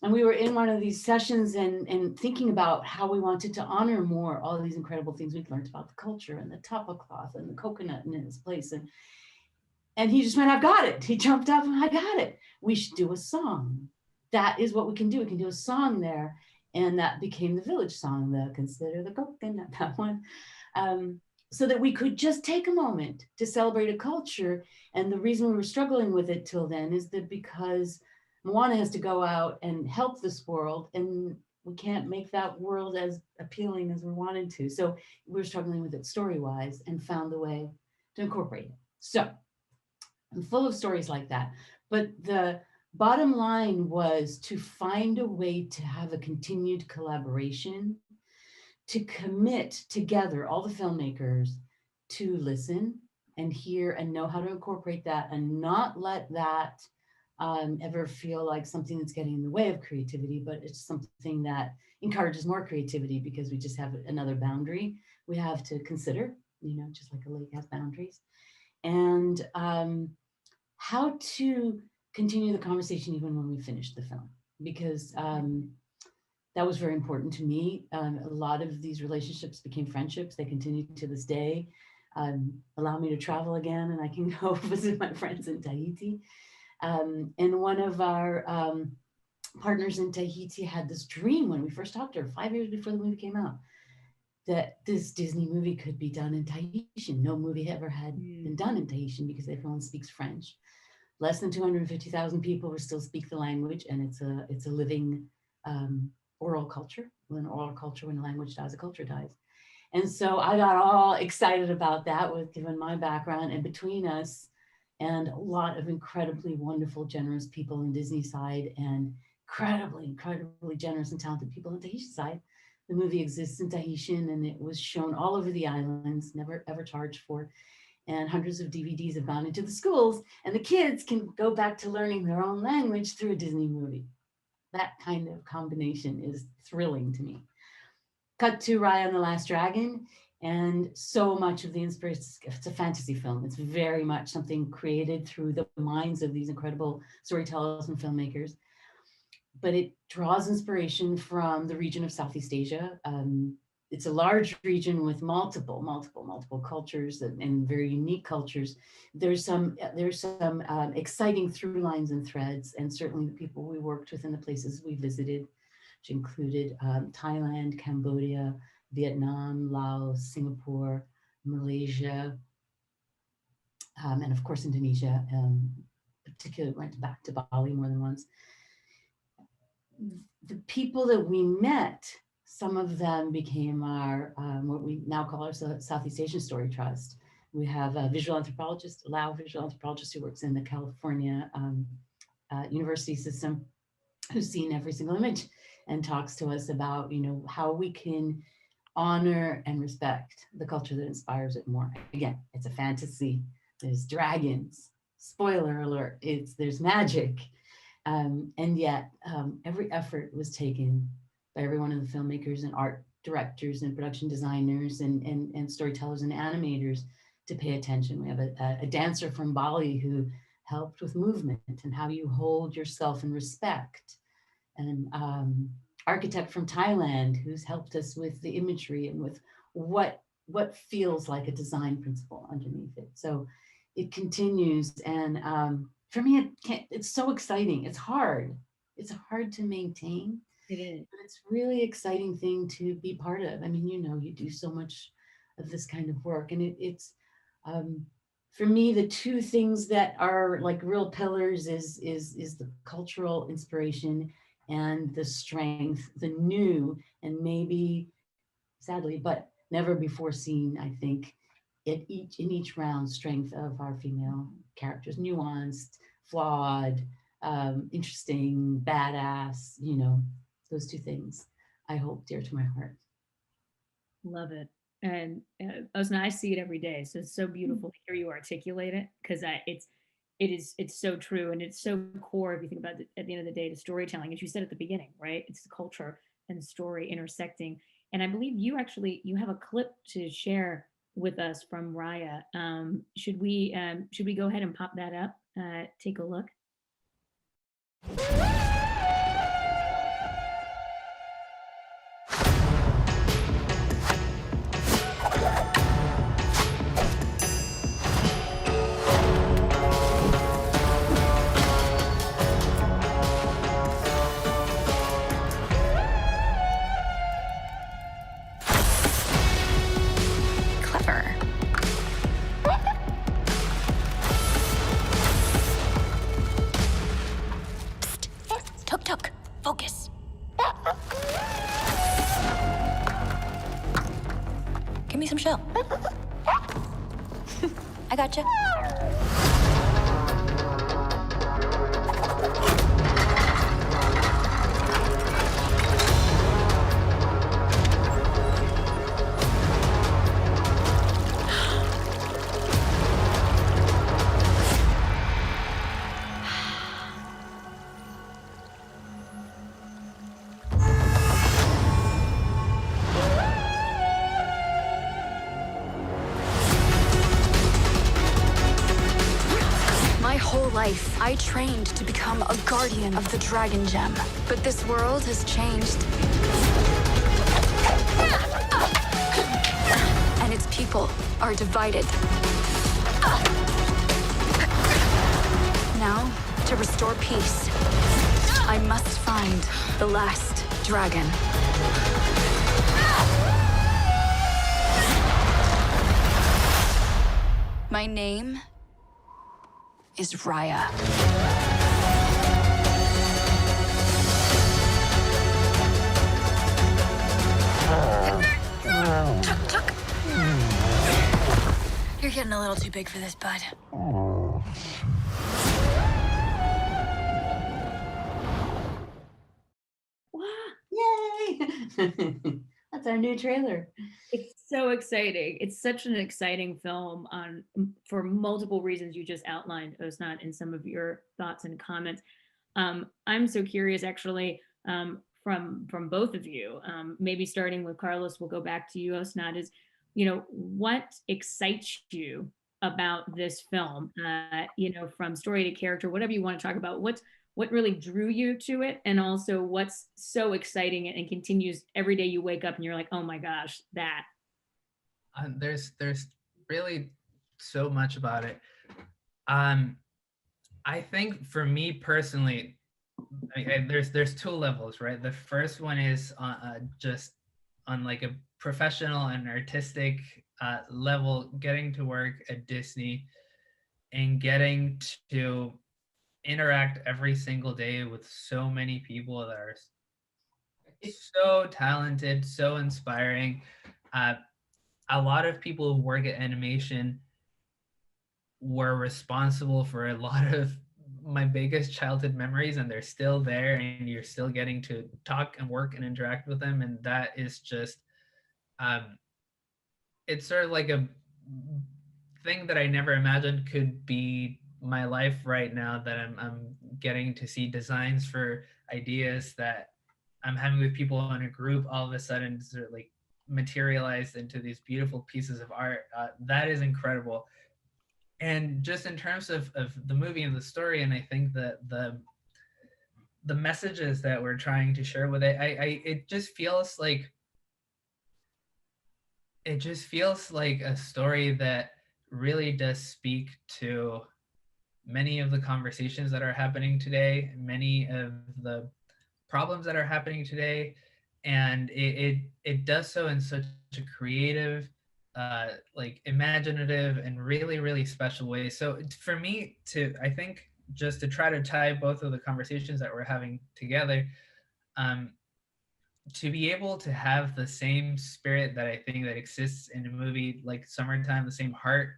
And we were in one of these sessions and thinking about how we wanted to honor more all of these incredible things we'd learned about the culture and the tapa cloth and the coconut in its place. And he just went, I've got it. He jumped up and I got it. We should do a song. That is what we can do. We can do a song there. And that became the village song, the Consider the Coconut, that one. So that we could just take a moment to celebrate a culture. And the reason we were struggling with it till then is that because Moana has to go out and help this world, and we can't make that world as appealing as we wanted to. So we were struggling with it story-wise and found a way to incorporate it. So I'm full of stories like that. But the bottom line was to find a way to have a continued collaboration, to commit together, all the filmmakers, to listen and hear and know how to incorporate that and not let that ever feel like something that's getting in the way of creativity, but it's something that encourages more creativity because we just have another boundary we have to consider, just like a lake has boundaries. And how to continue the conversation even when we finish the film, because that was very important to me. A lot of these relationships became friendships. They continue to this day. Allow me to travel again and I can go visit my friends in Tahiti. And one of our partners in Tahiti had this dream when we first talked to her 5 years before the movie came out, that this Disney movie could be done in Tahitian. No movie ever had been done in Tahitian because everyone speaks French. Less than 250,000 people will still speak the language, and it's a living oral culture. When oral culture, when a language dies, a culture dies. And so I got all excited about that, with given my background, and between us and a lot of incredibly wonderful, generous people on Disney side, and incredibly generous and talented people on Tahitian side. The movie exists in Tahitian, and it was shown all over the islands, never ever charged for. And hundreds of DVDs have gone into the schools, and the kids can go back to learning their own language through a Disney movie. That kind of combination is thrilling to me. Cut to Raya and the Last Dragon, and so much of the inspiration, it's a fantasy film. It's very much something created through the minds of these incredible storytellers and filmmakers. But it draws inspiration from the region of Southeast Asia. It's a large region with multiple cultures and very unique cultures. There's some exciting through lines and threads, and certainly the people we worked with and the places we visited, which included Thailand, Cambodia, Vietnam, Laos, Singapore, Malaysia, and of course Indonesia. Particularly went back to Bali more than once. The people that we met, some of them became our, what we now call our Southeast Asian Story Trust. We have a visual anthropologist, a Lao visual anthropologist who works in the California university system, who's seen every single image and talks to us about, how we can honor and respect the culture that inspires it more. Again, it's a fantasy. There's dragons. Spoiler alert. There's magic. And yet every effort was taken by every one of the filmmakers and art directors and production designers and storytellers and animators to pay attention. We have a dancer from Bali who helped with movement and how you hold yourself in respect. And architect from Thailand who's helped us with the imagery and with what feels like a design principle underneath it. So it continues, and for me, it's so exciting. It's hard. It's hard to maintain. It is. But it's a really exciting thing to be part of. I mean, you do so much of this kind of work, and it's for me, the two things that are like real pillars is the cultural inspiration and the strength, the new and maybe sadly, but never before seen, I think, in each round strength of our female characters, nuanced, flawed, interesting, badass, those two things I hold dear to my heart. Love it. And Osnat, I see it every day. So it's so beautiful to hear you articulate it, because it's so true, and it's so core if you think about it, at the end of the day, to storytelling, as you said at the beginning, right? It's the culture and story intersecting. And I believe you have a clip to share with us from Raya. Should we go ahead and pop that up? Take a look. Focus. Give me some shell. I gotcha. Life, I trained to become a guardian of the Dragon Gem. But this world has changed. And its people are divided. Now, to for peace. I must find the last dragon. My name is Raya. Chuck. You're getting a little too big for this, bud. Yay! That's our new trailer. It's so exciting. It's such an exciting film for multiple reasons you just outlined, Osnat, in some of your thoughts and comments. I'm so curious, actually, from both of you, maybe starting with Carlos, we'll go back to you, Osnat, is, what excites you about this film, from story to character, whatever you want to talk about, what really drew you to it, and also what's so exciting and continues every day you wake up and you're like, oh my gosh, that. There's really so much about it. I think for me personally, there's two levels, right? The first one is just on like a professional and artistic level, getting to work at Disney and getting to interact every single day with so many people that are so talented, so inspiring. A lot of people who work at animation were responsible for a lot of my biggest childhood memories, and they're still there, and you're still getting to talk and work and interact with them. And that is just, it's sort of like a thing that I never imagined could be my life right now, that I'm getting to see designs for ideas that I'm having with people in a group all of a sudden sort of like materialized into these beautiful pieces of art. That is incredible. And just in terms of the movie and the story, and I think that the messages that we're trying to share with it, it just feels like a story that really does speak to many of the conversations that are happening today, many of the problems that are happening today, and it does so in such a creative, like imaginative and really, really special way. So for me I think just to try to tie both of the conversations that we're having together, to be able to have the same spirit that I think that exists in a movie like Summertime, the same heart,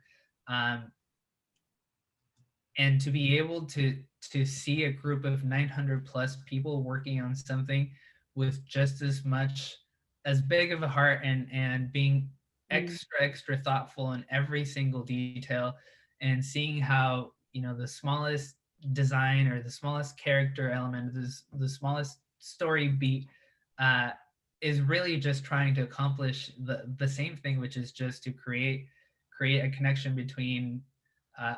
and to be able to see a group of 900 plus people working on something with just as big of a heart, and being extra thoughtful in every single detail, and seeing how the smallest design or the smallest character element, the smallest story beat is really just trying to accomplish the same thing, which is just to create a connection between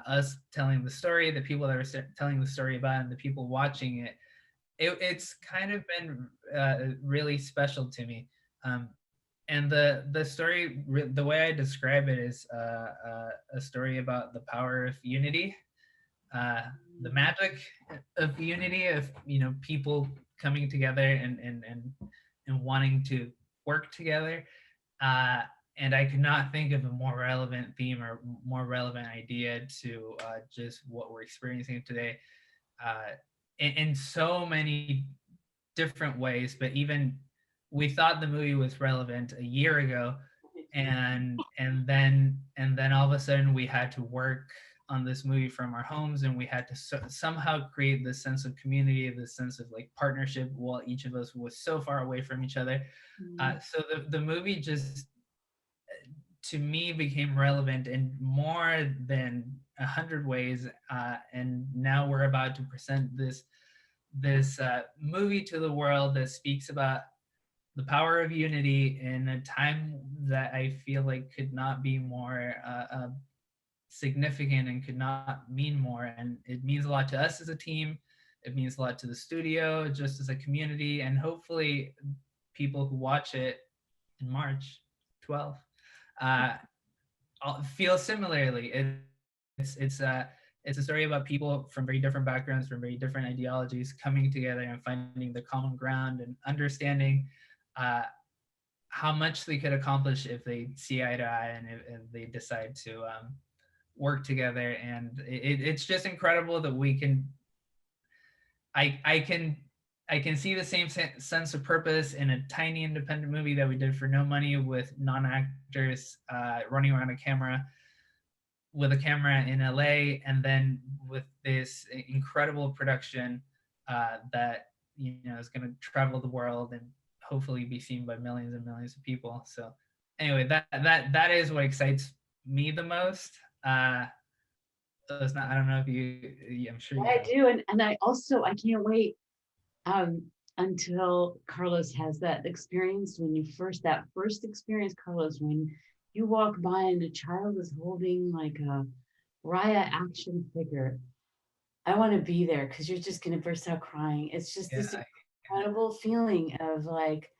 us telling the story, the people that are telling the story about, and the people watching it. It's kind of been really special to me. And the story, the way I describe it is a story about the power of unity, the magic of unity, of people coming together and wanting to work together. And I could not think of a more relevant theme or more relevant idea to just what we're experiencing today, in so many different ways. But even we thought the movie was relevant a year ago, and then all of a sudden we had to work on this movie from our homes, and we had to somehow create this sense of community, this sense of like partnership, while each of us was so far away from each other. So the movie just, to me, became relevant in more than 100 ways, and now we're about to present this movie to the world that speaks about the power of unity in a time that I feel like could not be more significant and could not mean more. And it means a lot to us as a team. It means a lot to the studio, just as a community, and hopefully people who watch it in March 12th feel similarly. It's it's a story about people from very different backgrounds, from very different ideologies coming together and finding the common ground and understanding how much they could accomplish if they see eye to eye and if they decide to work together. And it's just incredible that we can, I can see the same sense of purpose in a tiny independent movie that we did for no money with non-actors running around with a camera in LA, and then with this incredible production that is going to travel the world and hopefully be seen by millions and millions of people. So anyway, that is what excites me the most. It's not, I don't know if I'm sure you I do, and I can't wait until Carlos has that experience that first experience, Carlos, when you walk by and a child is holding like a Raya action figure. I want to be there because you're just going to burst out crying. It's just this incredible feeling of like,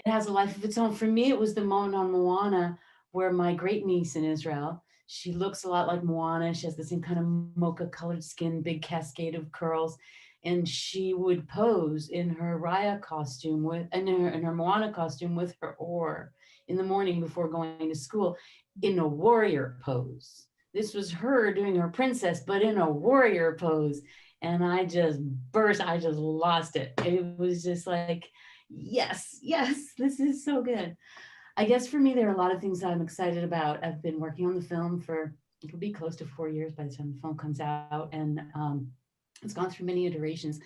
it has a life of its own. For me, it was the moment on Moana where my great niece in Israel, she looks a lot like Moana. She has the same kind of mocha colored skin, big cascade of curls. And she would pose in her Raya costume in her Moana costume with her oar in the morning before going to school in a warrior pose. This was her doing her princess, but in a warrior pose. And I just lost it. It was just like, yes, this is so good. I guess for me, there are a lot of things that I'm excited about. I've been working on the film it'll be close to 4 years by the time the film comes out. And it's gone through many iterations,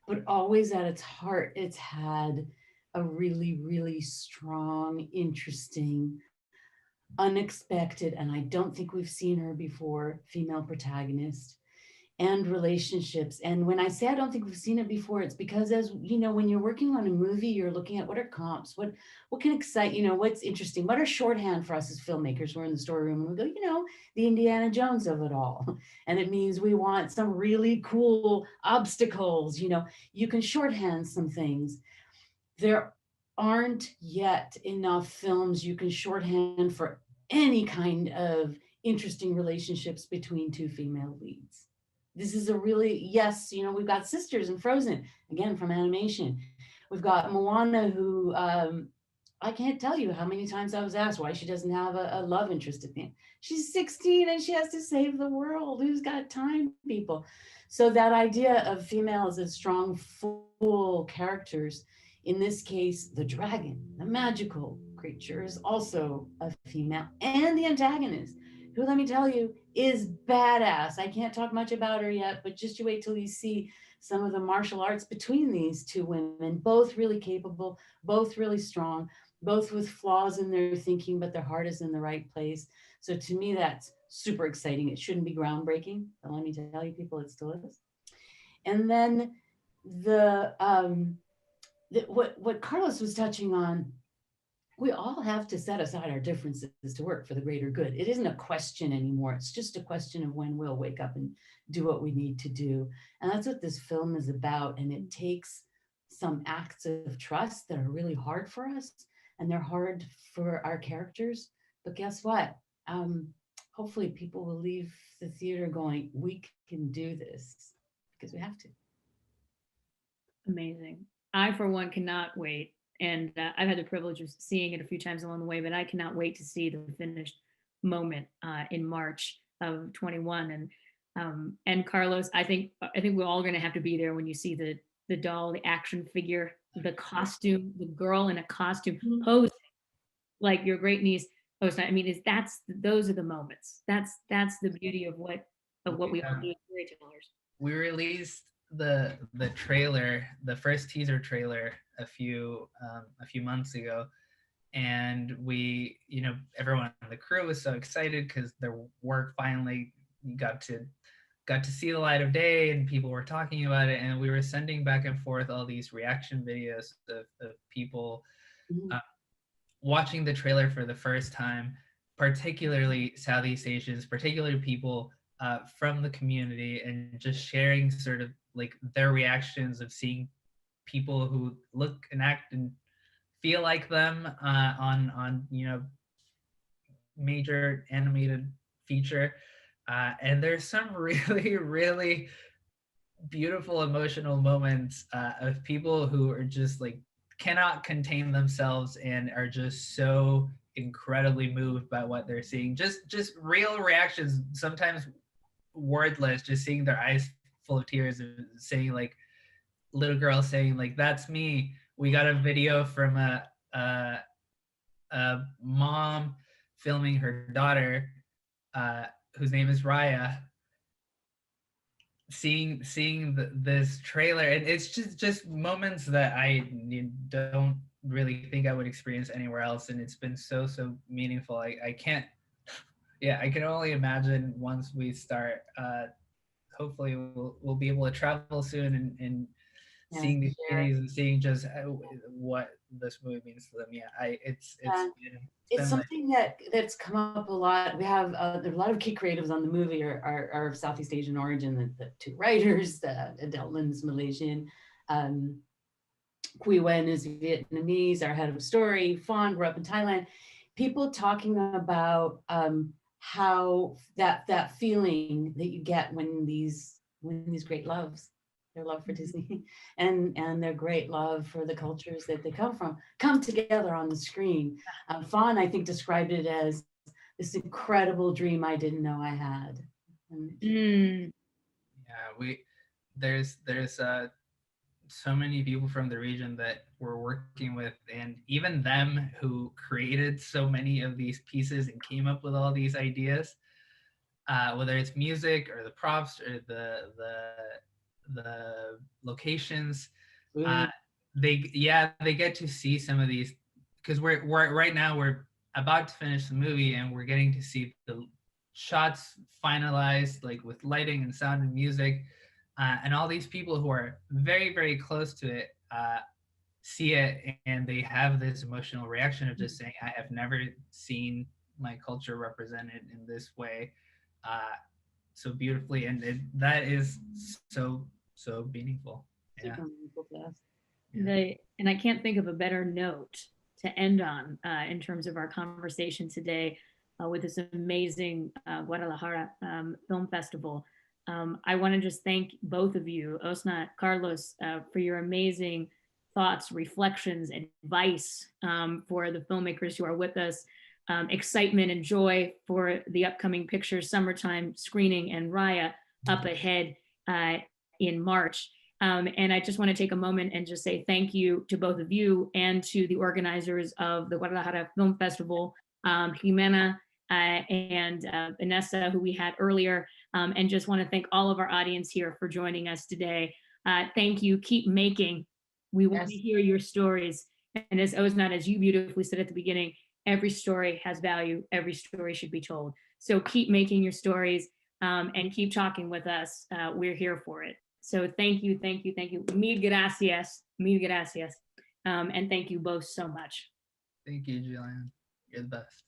but always at its heart, it's had a really, really strong, interesting, unexpected, and I don't think we've seen her before, female protagonist and relationships. And when I say I don't think we've seen it before, it's because, as you know, when you're working on a movie, you're looking at what are comps, what can excite, what's interesting, what are shorthand for us as filmmakers. We're in the story room and we go, the Indiana Jones of it all. And it means we want some really cool obstacles, you can shorthand some things. There aren't yet enough films you can shorthand for any kind of interesting relationships between two female leads. This is a really, yes, we've got sisters in Frozen, again, from animation. We've got Moana, who I can't tell you how many times I was asked why she doesn't have a love interest at the end. She's 16 and she has to save the world. Who's got time, people? So that idea of females as strong, full characters, in this case, the dragon, the magical creature, is also a female, and the antagonist, who, let me tell you, is badass. I can't talk much about her yet, but just you wait till you see some of the martial arts between these two women, both really capable, both really strong, both with flaws in their thinking, but their heart is in the right place. So to me, that's super exciting. It shouldn't be groundbreaking, but let me tell you, people, it still is. And then what Carlos was touching on, we all have to set aside our differences to work for the greater good. It isn't a question anymore. It's just a question of when we'll wake up and do what we need to do. And that's what this film is about. And it takes some acts of trust that are really hard for us, and they're hard for our characters. But guess what? Hopefully people will leave the theater going, we can do this, because we have to. Amazing. I, for one, cannot wait. And I've had the privilege of seeing it a few times along the way, but I cannot wait to see the finished moment in March of 21. And Carlos, I think we're all going to have to be there when you see the doll, the action figure, the costume, the girl in a costume posing like your great niece Osnat. I mean, those are the moments. That's the beauty of what we all do as storytellers. We released the trailer, the first teaser trailer, a few months ago, and we, everyone on the crew was so excited because their work finally got to see the light of day, and people were talking about it, and we were sending back and forth all these reaction videos of people watching the trailer for the first time, particularly Southeast Asians, particularly people from the community, and just sharing sort of like their reactions of seeing people who look and act and feel like them on major animated feature. And there's some really, really beautiful emotional moments of people who are just like cannot contain themselves and are just so incredibly moved by what they're seeing. Just real reactions, sometimes wordless, just seeing their eyes full of tears and saying like, little girl saying like, that's me. We got a video from a mom filming her daughter, whose name is Raya, seeing this trailer, and it's just moments that I don't really think I would experience anywhere else, and it's been so meaningful. I can't, yeah, I can only imagine once we start. Hopefully we'll be able to travel soon and seeing these communities and seeing just what this movie means to them. Yeah, it's something that's come up a lot. We have there's a lot of key creatives on the movie are of Southeast Asian origin. The two writers, Adele Lim's Malaysian, Quy Wen is Vietnamese. Our head of story, Fawn, grew up in Thailand. People talking about how that feeling that you get when these great loves, their love for Disney and their great love for the cultures that they come together on the screen. Fawn, I think, described it as this incredible dream I didn't know I had. Yeah, there's so many people from the region that we're working with, and even them who created so many of these pieces and came up with all these ideas, whether it's music or the props or the locations, they get to see some of these, because we're right now we're about to finish the movie and we're getting to see the shots finalized, like with lighting and sound and music, and all these people who are very, very close to it see it, and they have this emotional reaction of just saying, I have never seen my culture represented in this way so beautifully, and that is so meaningful. Yeah. And I can't think of a better note to end on in terms of our conversation today with this amazing Guadalajara Film Festival. I want to just thank both of you, Osnat, Carlos, for your amazing thoughts, reflections, advice for the filmmakers who are with us, excitement and joy for the upcoming pictures, summertime screening, and Raya up ahead in March. And I just want to take a moment and just say thank you to both of you and to the organizers of the Guadalajara Film Festival, Jimena and Vanessa, who we had earlier, and just want to thank all of our audience here for joining us today. Thank you. Keep making. We want to hear your stories. And as Osnat, as you beautifully said at the beginning, every story has value. Every story should be told. So keep making your stories and keep talking with us. We're here for it. So thank you. Mil gracias. And thank you both so much. Thank you, Julian. You're the best.